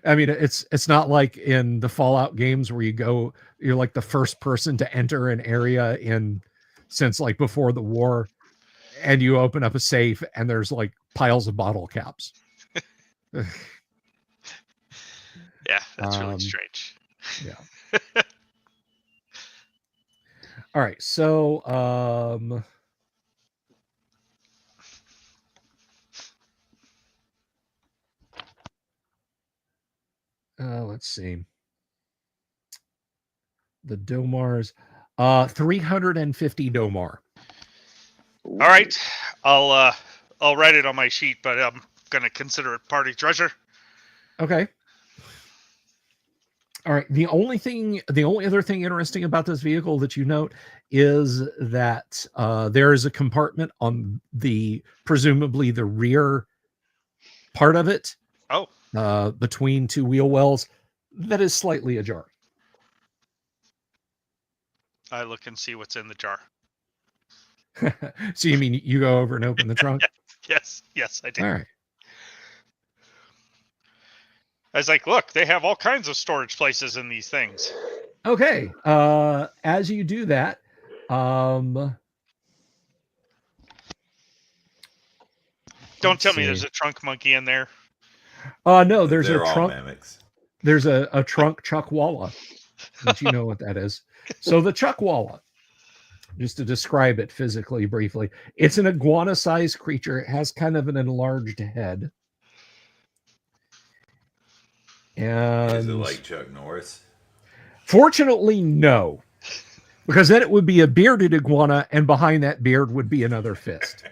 I mean, it's not like in the Fallout games where you're like the first person to enter an area since like before the war, and you open up a safe and there's like piles of bottle caps. Yeah, that's really strange. Yeah. All right, so let's see. The Domars, 350 Domar. All right, I'll write it on my sheet, but I'm gonna consider it party treasure. Okay. All right. The only other thing interesting about this vehicle that you note is that there is a compartment on presumably the rear part of it. Oh. between two wheel wells that is slightly ajar. I look and see what's in the jar. So you mean you go over and open the trunk? Yes, I do. All right. I was like, look, they have all kinds of storage places in these things. Okay. As you do that, Don't tell me there's a trunk monkey in there. No, there's They're a all trunk. mimics. There's a trunk chuckwalla, which you know what that is. So the chuckwalla, just to describe it physically briefly, it's an iguana-sized creature. It has kind of an enlarged head. And Is it like Chuck Norris? Fortunately, no. Because then it would be a bearded iguana, and behind that beard would be another fist.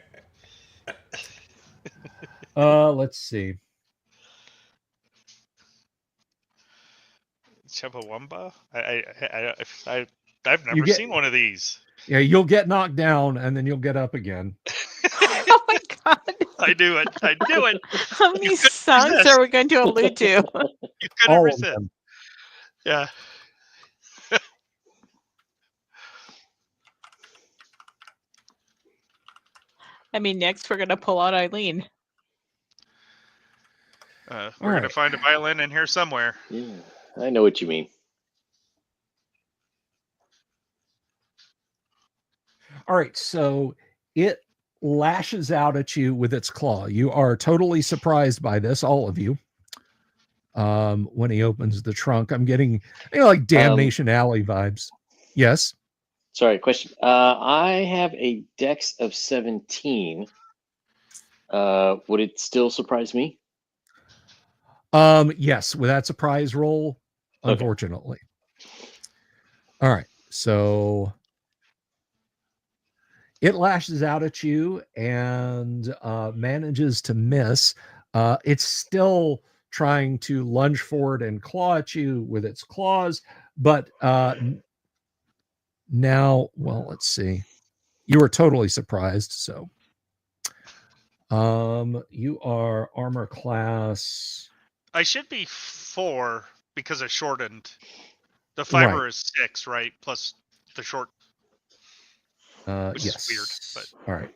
Let's see. Chumbawamba? I've never seen one of these. Yeah, you'll get knocked down, and then you'll get up again. Oh my god. I do it. I do it. How many couldn't songs resist. are we going to allude to? You couldn't All of resist. them. Yeah. I mean, next we're going to pull out Eileen. We're going to find a violin in here somewhere. Yeah, I know what you mean. All right, so it lashes out at you with its claw. You are totally surprised by this, all of you. When he opens the trunk, I'm getting like Damnation Alley vibes. Yes. Sorry, question. I have a dex of 17. Would it still surprise me? Yes, with that surprise roll, unfortunately. Okay. All right, so it lashes out at you and manages to miss. It's still trying to lunge forward and claw at you with its claws, but now, well, let's see. You were totally surprised, so you are armor class. I should be 4 because I shortened. The fiber is 6, right? Plus the short. Which Yes. is weird, but all right.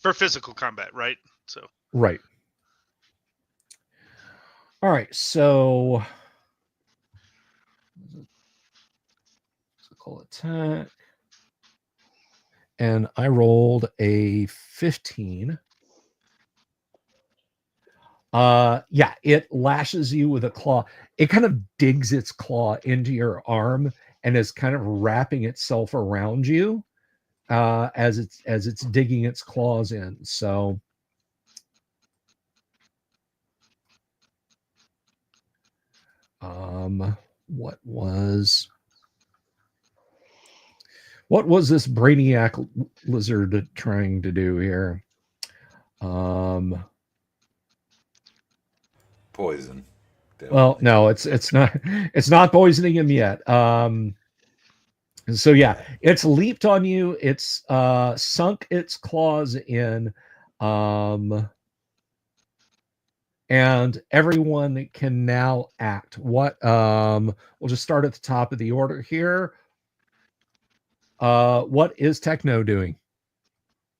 For physical combat, right? So right. All right, so physical attack. And I rolled a 15. Yeah, it lashes you with a claw. It kind of digs its claw into your arm and is kind of wrapping itself around you as it's digging its claws in. So what was this brainiac lizard trying to do here? Poison. Definitely. Well, no, it's not poisoning him yet. So yeah, it's leaped on you. It's sunk its claws in, and everyone can now act. What? We'll just start at the top of the order here. What is Techno doing?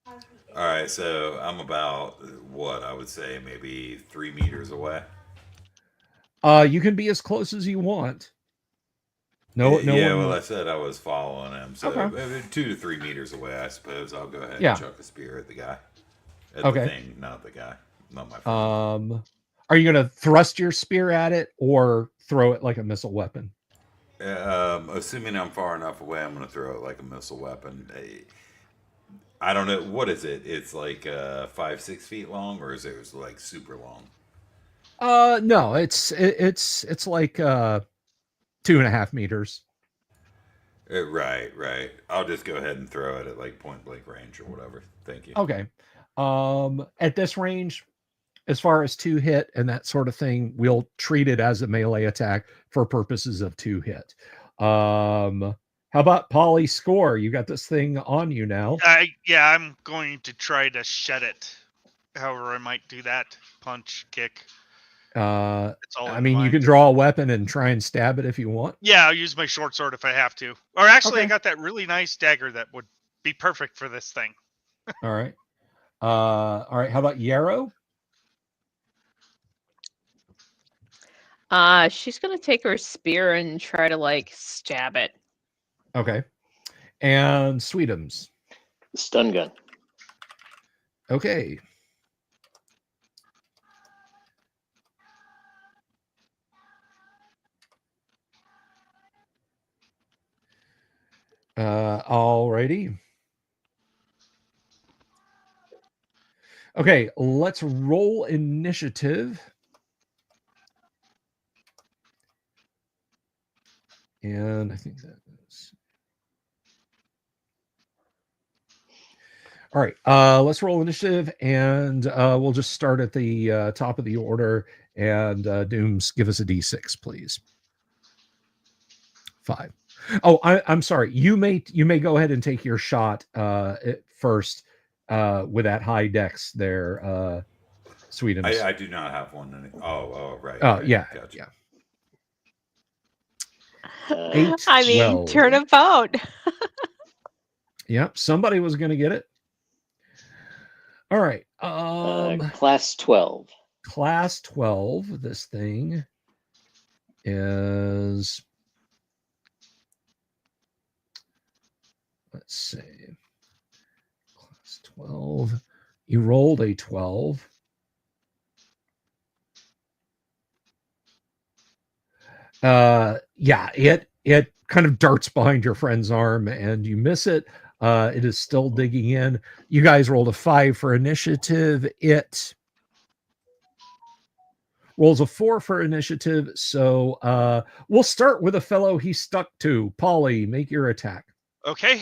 All right, so I'm about what I would say maybe 3 meters away. You can be as close as you want. No. Well, I said I was following him, so maybe 2 to 3 meters away, I suppose. I'll go ahead and chuck a spear at the guy. At the thing, not the guy, not my friend. Are you gonna thrust your spear at it or throw it like a missile weapon? Assuming I'm far enough away, I'm gonna throw it like a missile weapon. I don't know, what is it? It's like 5-6 feet long, or is it like super long? No, it's like 2.5 meters. Right. I'll just go ahead and throw it at like point blank range or whatever. Thank you. Okay. At this range, as far as 2 hit and that sort of thing, we'll treat it as a melee attack for purposes of 2 hit. How about Polly score? You got this thing on you now. yeah, I'm going to try to shed it however I might do that. Punch, kick. I It's all in mean, you mind. can draw a weapon and try and stab it if you want. Yeah, I'll use my short sword if I have to. Or actually, I Okay. got that really nice dagger that would be perfect for this thing. All right. All right. How about Yarrow? She's gonna take her spear and try to like stab it. Okay. And Sweetums. Stun gun. Okay. Alrighty. Okay, let's roll initiative. And I think that is. All right, let's roll initiative, and we'll just start at the top of the order. And Dooms, give us a d6, please. 5. Oh, I'm sorry. You may go ahead and take your shot first with that high dex there, Sweetums. I do not have one. Right. Oh, right. yeah, Gotcha. yeah. Uh, 8, I mean, 12. turnabout. Yep, somebody was going to get it. All right. class 12. Class 12. This thing is. Let's see. Class 12. You rolled a 12. Yeah, it kind of darts behind your friend's arm and you miss it. It is still digging in. You guys rolled a 5 for initiative. It rolls a 4 for initiative. So we'll start with a fellow he stuck to. Polly, make your attack. Okay.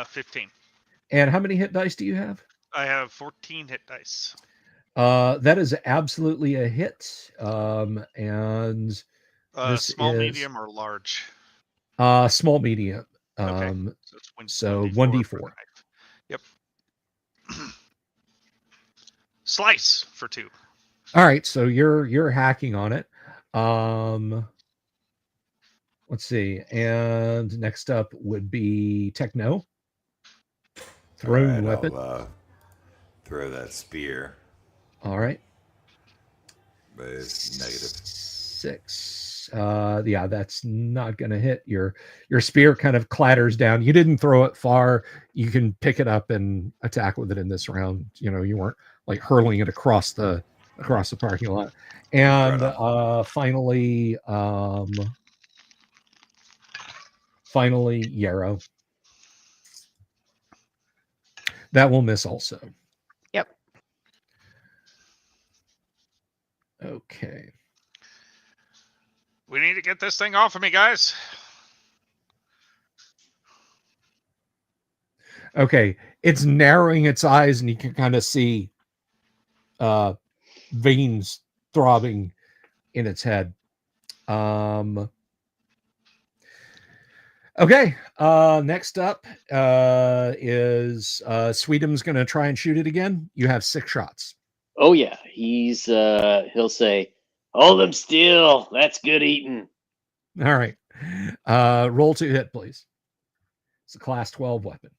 15. And how many hit dice do you have? I have 14 hit dice. That is absolutely a hit. And this Small, is medium, or large? small, medium. Okay. So it's 1d4. for the knife. Yep. Slice for 2. All right, so you're hacking on it. Let's see. And next up would be Techno. Thrown weapon. I'll throw that spear, All right. but it's negative. 6. Yeah, that's not going to hit. Your spear kind of clatters down. You didn't throw it far. You can pick it up and attack with it in this round. You know, you weren't like hurling it across the parking lot. And finally Yarrow. That will miss also. Yep. Okay. We need to get this thing off of me, guys. Okay. It's narrowing its eyes and you can kind of see veins throbbing in its head. Okay. Next up is Sweetum's going to try and shoot it again. You have 6 shots. Oh yeah, he'll say, "Hold them still. That's good eating." All right. Roll to hit, please. It's a class 12 weapon.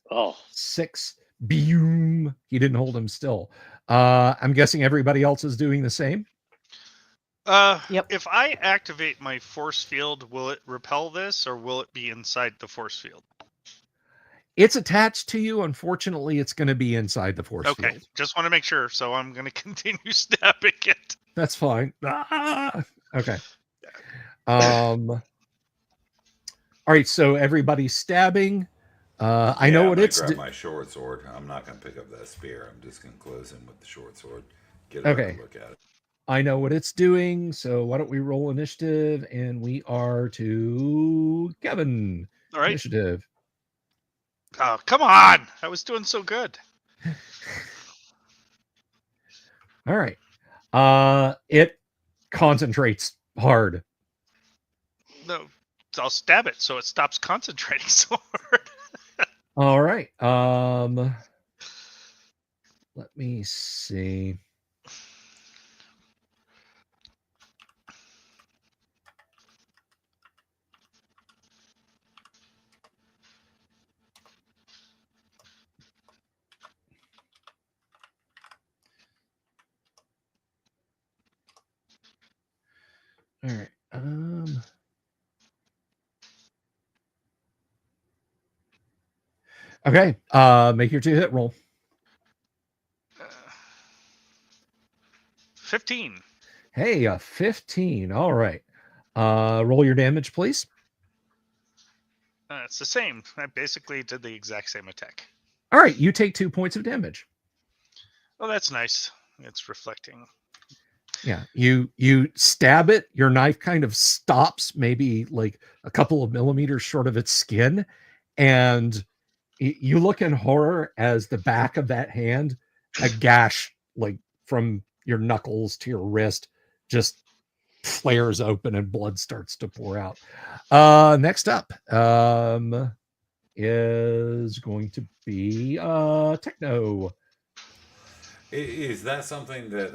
Oh, 6. Boom. He didn't hold him still. I'm guessing everybody else is doing the same. Yep. If I activate my force field, will it repel this, or will it be inside the force field? It's attached to you. Unfortunately, it's going to be inside the force Okay, field. just want to make sure. So I'm going to continue stabbing it. That's fine. Okay. All right. So everybody's stabbing. I know what it's. Grab my short sword. I'm not going to pick up that spear. I'm just going to close in with the short sword. Get a better look at it. I know what it's doing. So why don't we roll initiative? And we are to Kevin. All right. Initiative. Oh, come on. I was doing so good. All right. It concentrates hard. No, I'll stab it so it stops concentrating so hard. All right. Let me see. All right. Okay. Make your 2-hit roll. 15. Hey, a 15. All right. Roll your damage, please. It's the same. I basically did the exact same attack. All right. You take 2 points of damage. Oh, that's nice. It's reflecting. Yeah. You stab it. Your knife kind of stops, maybe like a couple of millimeters short of its skin, and you look in horror as the back of that hand, a gash like from your knuckles to your wrist, just flares open and blood starts to pour out. Next up is going to be Techno. Is that something that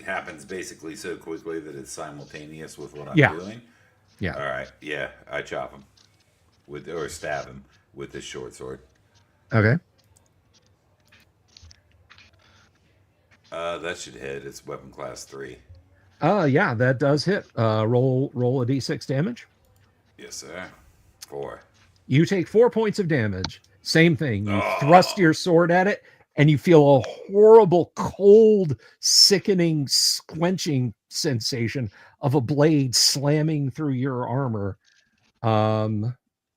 happens basically so quickly that it's simultaneous with what I'm doing? Yeah. All right. Yeah, I chop him or stab him with this short sword. Okay. That should hit. It's weapon class 3. Yeah, that does hit. Roll a d6 damage. Yes, sir. 4. You take 4 points of damage. Same thing. You thrust your sword at it, and you feel a horrible, cold, sickening, squenching sensation of a blade slamming through your armor.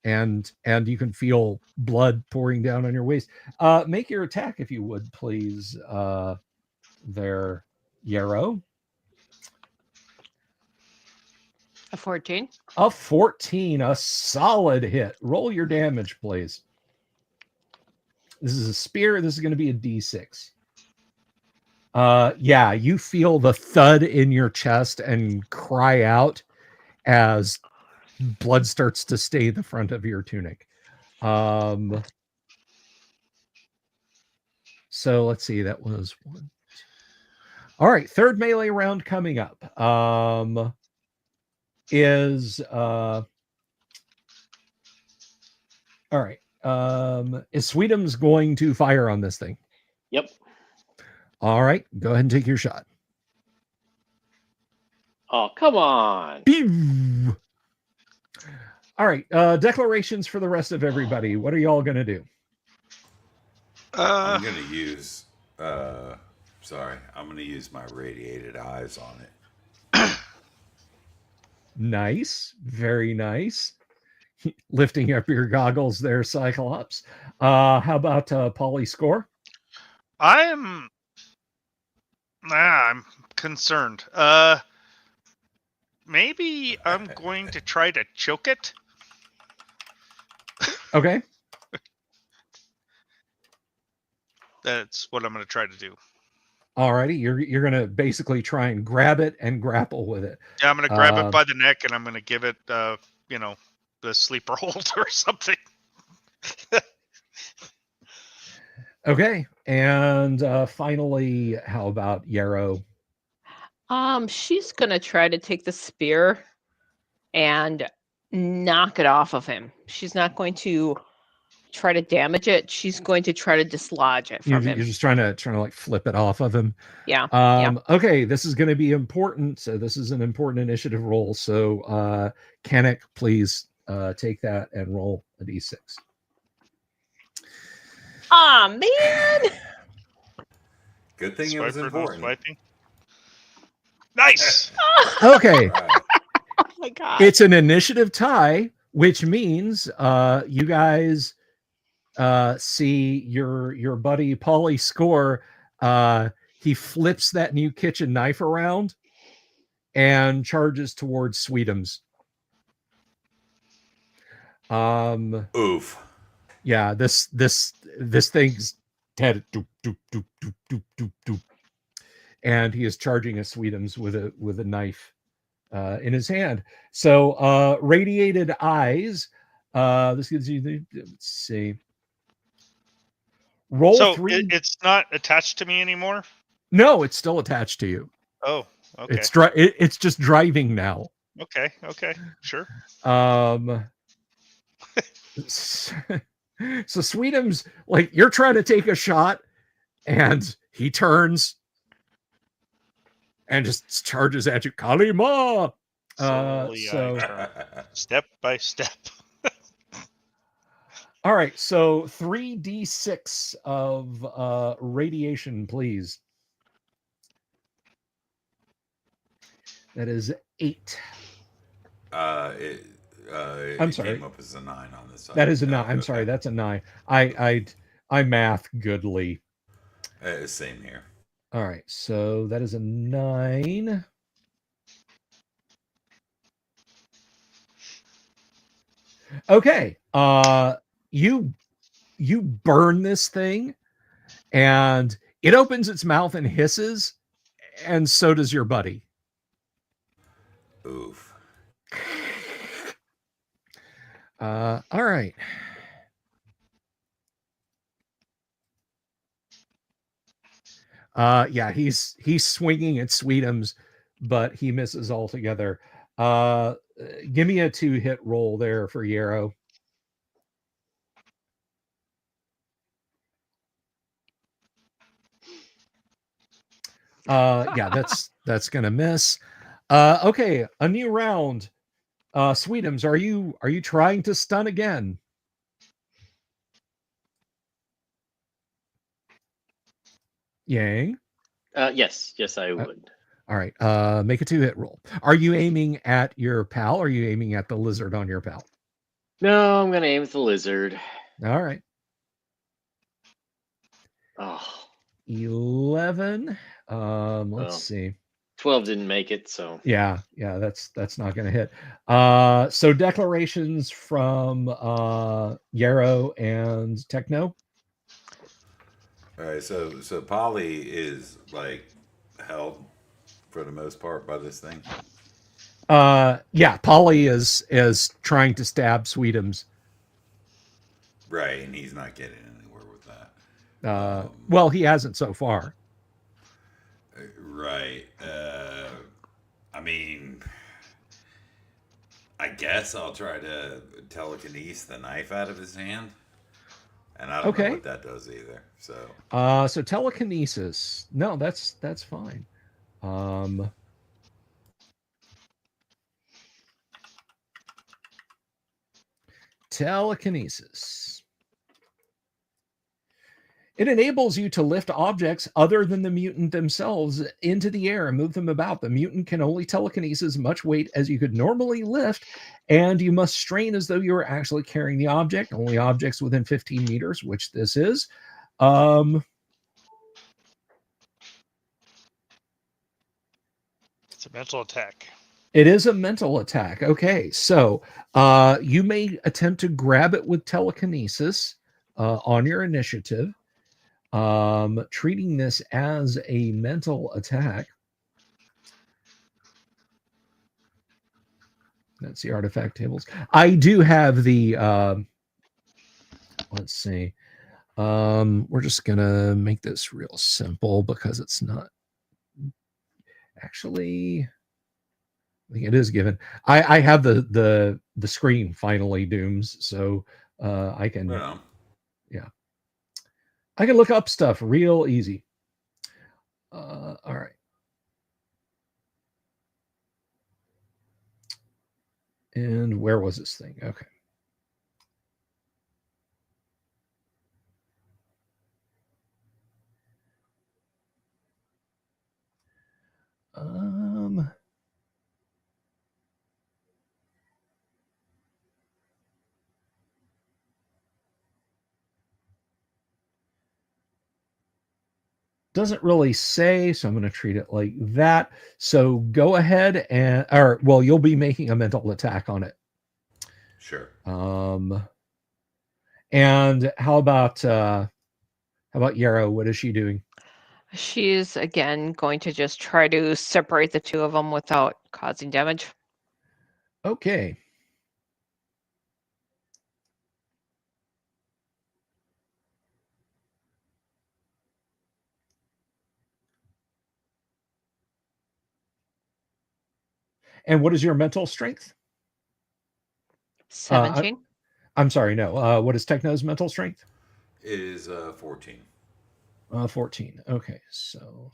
And you can feel blood pouring down on your waist. Make your attack, if you would, please. There, Yarrow. A 14. A 14, a solid hit. Roll your damage, please. This is a spear. This is going to be a d6. Yeah, you feel the thud in your chest and cry out as blood starts to stain the front of your tunic. So let's see. That was 1, 2. All right, third melee round coming up. Is all right. Is Sweetums going to fire on this thing? Yep. All right, go ahead and take your shot. Oh, come on. Pew! All right, declarations for the rest of everybody. What are y'all going to do? I'm going to use... sorry. I'm going to use my radiated eyes on it. Nice. Very nice. Lifting up your goggles there, Cyclops. How about Polly score? I'm concerned. Maybe I'm going to try to choke it. Okay. That's what I'm going to try to do. Alrighty, you're going to basically try and grab it and grapple with it. Yeah, I'm going to grab it by the neck and I'm going to give it, the sleeper hold or something. Okay, and finally, how about Yarrow? She's gonna try to take the spear and knock it off of him. She's not going to try to damage it. She's going to try to dislodge it from him. You're just trying to like flip it off of him. Yeah. Okay, this is going to be important. So this is an important initiative roll. So Kanik, please take that and roll a d6. Aw, man. Good thing it was important. Nice. Okay. Right. Oh my god. It's an initiative tie, which means you guys see your buddy Paulie score. He flips that new kitchen knife around and charges towards Sweetums. Oof. Yeah, this thing's dead. Doop, doop, doop, doop, doop, doop, doop. And he is charging at Sweetums with a knife in his hand. So radiated eyes, This gives you the, let's see. Roll So 3. it's not attached to me anymore. No, it's still attached to you. Oh, okay. It's just driving now. Okay, sure. So Sweetums, like, you're trying to take a shot, and he turns and just charges at you. Kalima! Slowly So I turn, step by step. all right, so 3d6 of radiation, please. That is 8. I'm sorry. Came up as a 9 on this side. That is a 9. I'm okay. sorry, that's a 9. I math goodly. Same here. All right, so that is a 9. Okay. You burn this thing, and it opens its mouth and hisses, and so does your buddy. Oof. All right. Yeah, he's swinging at Sweetums, but he misses altogether. Give me a 2-hit roll there for Yarrow. Yeah, that's gonna miss. Okay, a new round. Sweetums, are you trying to stun again? Yang? Yes, I would. All right. Make a 2-hit roll. Are you aiming at your pal, or are you aiming at the lizard on your pal? No, I'm gonna aim at the lizard. All right. Oh, 11. Let's well, see. 12 didn't make it, so Yeah, that's not gonna hit. So declarations from Yarrow and Techno. All right, so Polly is like held for the most part by this thing. Yeah, Polly is trying to stab Sweetums. Right, and he's not getting anywhere with that. Well, he hasn't so far. Right. I mean, I guess I'll try to telekinesis the knife out of his hand. And I don't know what that does either. So telekinesis. No, that's fine. Telekinesis. It enables you to lift objects other than the mutant themselves into the air and move them about. The mutant can only telekinesis as much weight as you could normally lift, and you must strain as though you were actually carrying the object. Only objects within 15 meters, which this is. It's a mental attack. It is a mental attack. Okay, so you may attempt to grab it with telekinesis on your initiative. Treating this as a mental attack. That's the artifact tables. I do have the let's see. We're just gonna make this real simple because it's not actually, I think it is given. I have the screen finally, Dooms, so I can yeah. I can look up stuff real easy. All right. And where was this thing? Okay. Doesn't really say, so I'm going to treat it like that. So go ahead and, or well, you'll be making a mental attack on it. Sure. And how about Yarrow? What is she doing? She's again going to just try to separate the two of them without causing damage. Okay. And what is your mental strength? 17. I'm sorry, no. What is Techno's mental strength? It is 14. 14. Okay, so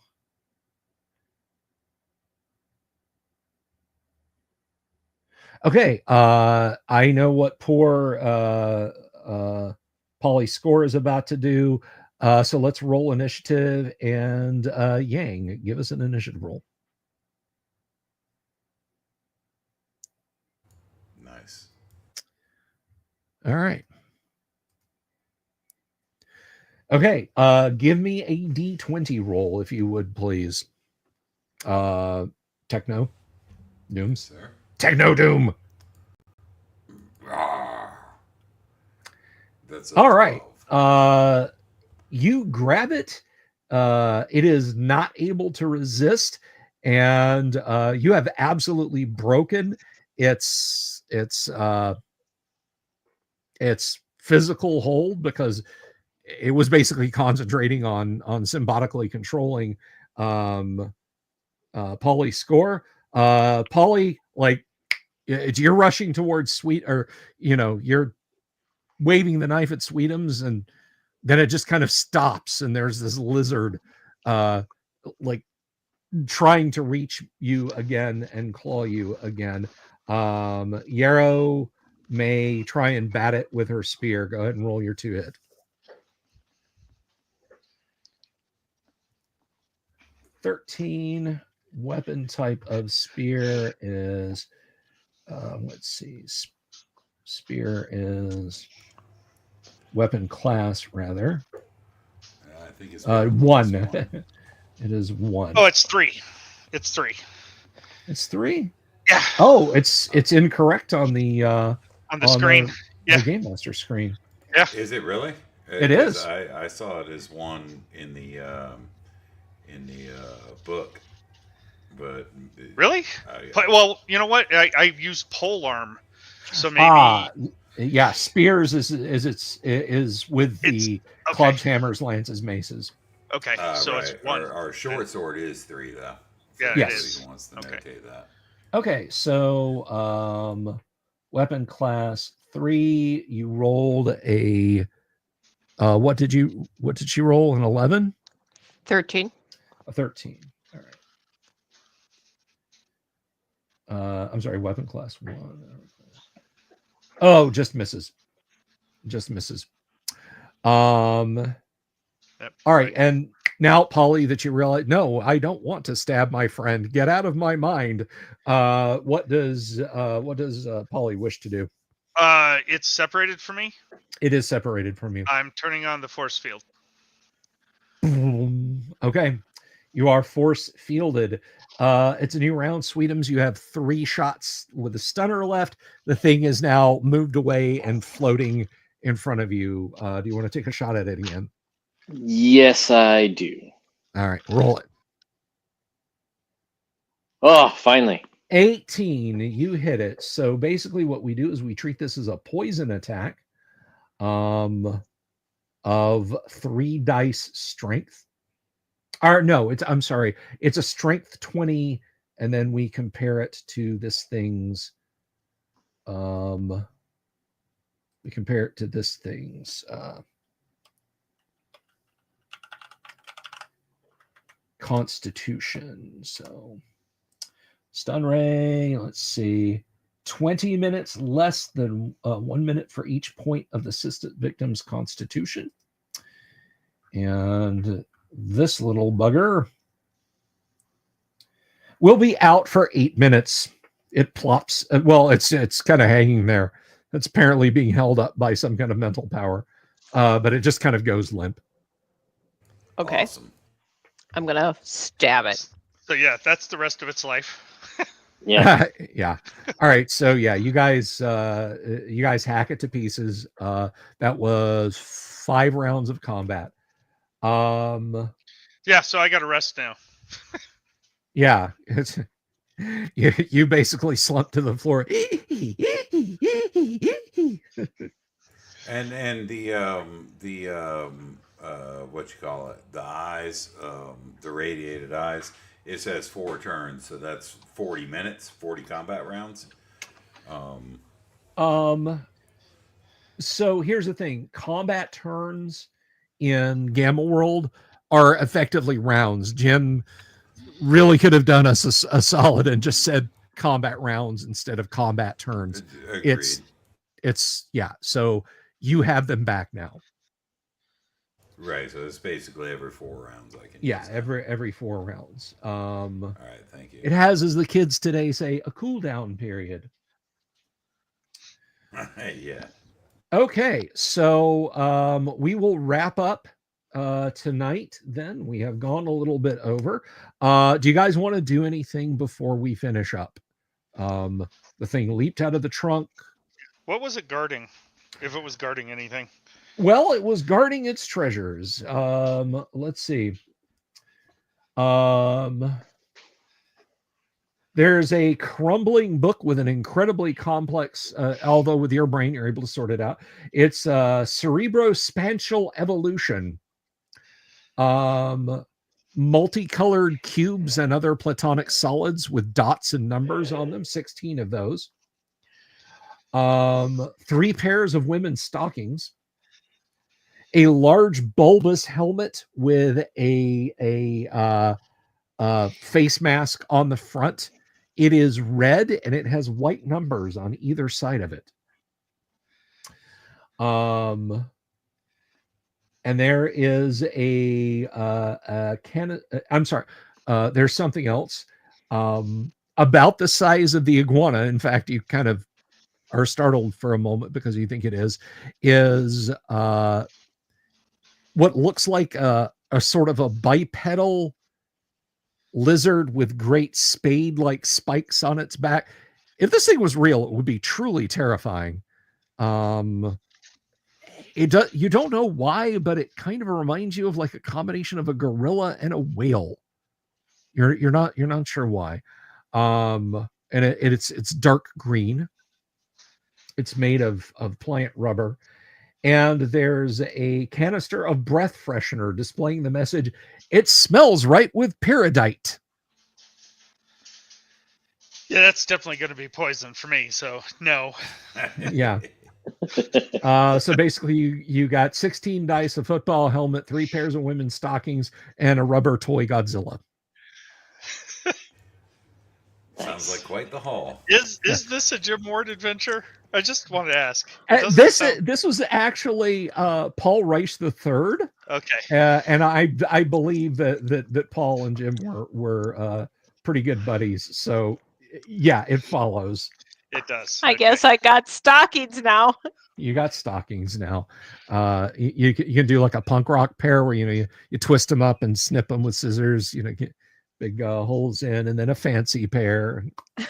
okay. I know what poor Polly's score is about to do. So let's roll initiative, and Yang, give us an initiative roll. Nice. All right. Okay. Give me a D20 roll, if you would, please. Techno Dooms. Sir. Techno Doom. Rawr. That's a All 12. right. You grab it. It is not able to resist, and you have absolutely broken its physical hold, because it was basically concentrating on symbiotically controlling Polly's score. Polly, like, you're rushing towards Sweet, or you're waving the knife at Sweetums, and then it just kind of stops, and there's this lizard like trying to reach you again and claw you again. Yarrow may try and bat it with her spear. Go ahead and roll your 2-hit. .13 weapon type of spear is let's see, spear is weapon class, rather. I think it's 1. It is 1. Oh, it's 3. It's 3. It's 3. Yeah. Oh, it's incorrect on the screen. The Game Master screen. Yeah. Is it really? It is. I saw it as 1 in the book, but Really? Well, you know what? I use polearm, so maybe. Yeah, spears is with the clubs, hammers, lances, maces. Okay, so right. it's 1. Our short sword is 3, though. Yeah, yes. It is. He wants to notate that. Okay, so weapon class 3. You rolled a. What did she roll? An 11? 13. A 13. All right. I'm sorry, weapon class 1. Oh, just misses. Just misses. Yep, all right, and now, Polly, that you realize, no, I don't want to stab my friend. Get out of my mind. What does Polly wish to do? It's separated from me. It is separated from you. I'm turning on the force field. Okay. You are force fielded. It's a new round, Sweetums. You have 3 shots with a stunner left. The thing is now moved away and floating in front of you. Do you want to take a shot at it again? Yes, I do. All right, roll it. Oh, finally. 18. You hit it. So basically what we do is we treat this as a poison attack of 3 dice strength. Or no, I'm sorry. It's a strength 20, and then we compare it to this thing's constitution. So stun ray, let's see, 20 minutes less than 1 minute for each point of the assisted victim's constitution. And this little bugger will be out for 8 minutes. It plops. Well, it's kind of hanging there. It's apparently being held up by some kind of mental power, but it just kind of goes limp. Okay. Awesome. I'm gonna stab it. So yeah, that's the rest of its life. Yeah. Yeah. All right. So yeah, you guys hack it to pieces. That was 5 rounds of combat. Yeah, so I got to rest now. Yeah, it's you basically slump to the floor. And the what you call it, the eyes, the radiated eyes, it says 4 turns, so that's 40 minutes, 40 combat rounds. So here's the thing: combat turns in Gamma World are effectively rounds. Jim really could have done us a solid and just said combat rounds instead of combat turns. Agreed. It's yeah. So you have them back now. Right, so it's basically every 4 rounds I can Yeah, use. every 4 rounds. All right, thank you. It has, as the kids today say, a cooldown period. Yeah. Okay, so we will wrap up tonight. Then we have gone a little bit over. Do you guys want to do anything before we finish up? The thing leaped out of the trunk. What was it guarding? If it was guarding anything. Well, it was guarding its treasures. Let's see. There's a crumbling book with an incredibly complex, although with your brain, you're able to sort it out. It's cerebrospatial evolution. Multicolored cubes and other platonic solids with dots and numbers on them, 16 of those. 3 pairs of women's stockings. A large bulbous helmet with a face mask on the front. It is red and it has white numbers on either side of it. And there is there's something else about the size of the iguana. In fact, you kind of are startled for a moment because you think it is what looks like a sort of a bipedal lizard with great spade-like spikes on its back. If this thing was real, it would be truly terrifying. You don't know why, but it kind of reminds you of like a combination of a gorilla and a whale. You're not sure why. And it's dark green. It's made of plant rubber. And there's a canister of breath freshener displaying the message, "It smells right with pyridite." Yeah, that's definitely going to be poison for me, so no. Yeah. So basically you got 16 dice, a football helmet, 3 pairs of women's stockings, and a rubber toy Godzilla. Sounds like quite the haul. Is this a Jim Ward adventure? I just want to ask. This was actually Paul Reich III. Okay. And I believe that Paul and Jim were pretty good buddies. So yeah, it follows. It does. I guess I got stockings now. You got stockings now. You can do like a punk rock pair where you twist them up and snip them with scissors. Get big holes in, and then a fancy pair, and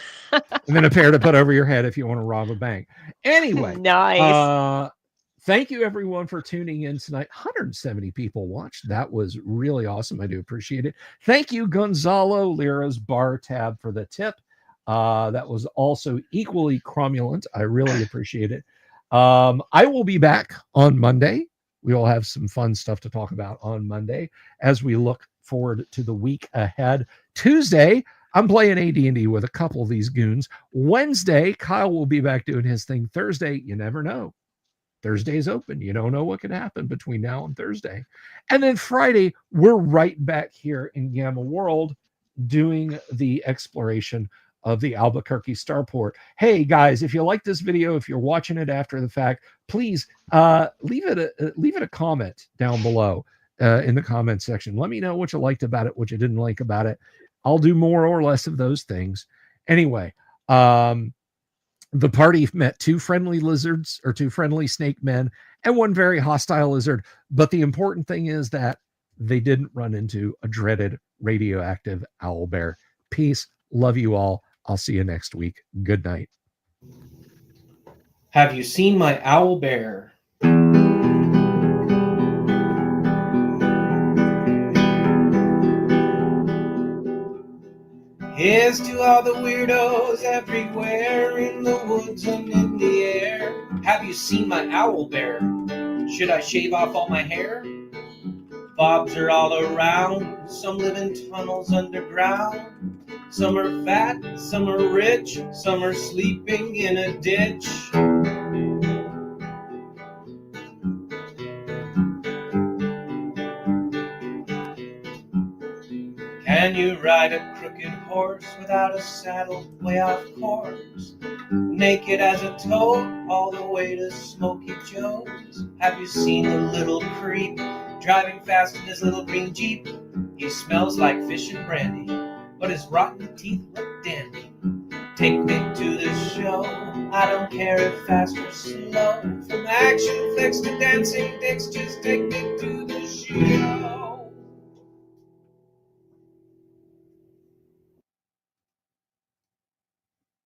then a pair to put over your head if you want to rob a bank. Anyway, nice. Thank you everyone for tuning in tonight. 170 people watched. That was really awesome. I do appreciate it. Thank you, Gonzalo Lira's Bar Tab, for the tip. That was also equally cromulent. I really appreciate it. I will be back on Monday. We will have some fun stuff to talk about on Monday as we look forward to the week ahead. Tuesday, I'm playing AD&D with a couple of these goons. Wednesday, Kyle will be back doing his thing. Thursday, you never know. Thursday's open. You don't know what can happen between now and Thursday. And then Friday, we're right back here in Gamma World doing the exploration of the Albuquerque Starport. Hey guys, if you like this video, if you're watching it after the fact, please leave it a comment down below in the comment section. Let me know what you liked about it, what you didn't like about it. I'll do more or less of those things. Anyway, the party met 2 friendly lizards, or 2 friendly snake men, and 1 very hostile lizard. But the important thing is that they didn't run into a dreaded radioactive owlbear. Peace. Love you all. I'll see you next week. Good night. Have you seen my owlbear? Here's to all the weirdos everywhere in the woods and in the air. Have you seen my owlbear? Should I shave off all my hair? Bobs are all around, some live in tunnels underground. Some are fat, some are rich, some are sleeping in a ditch. Can you ride a crooked horse without a saddle way off course? Naked as a toad all the way to Smoky Joe's. Have you seen the little creep driving fast in his little green Jeep? He smells like fish and brandy, but his rotten teeth look dandy. Take me to the show, I don't care if fast or slow. From action flicks to dancing dicks, just take me to the show.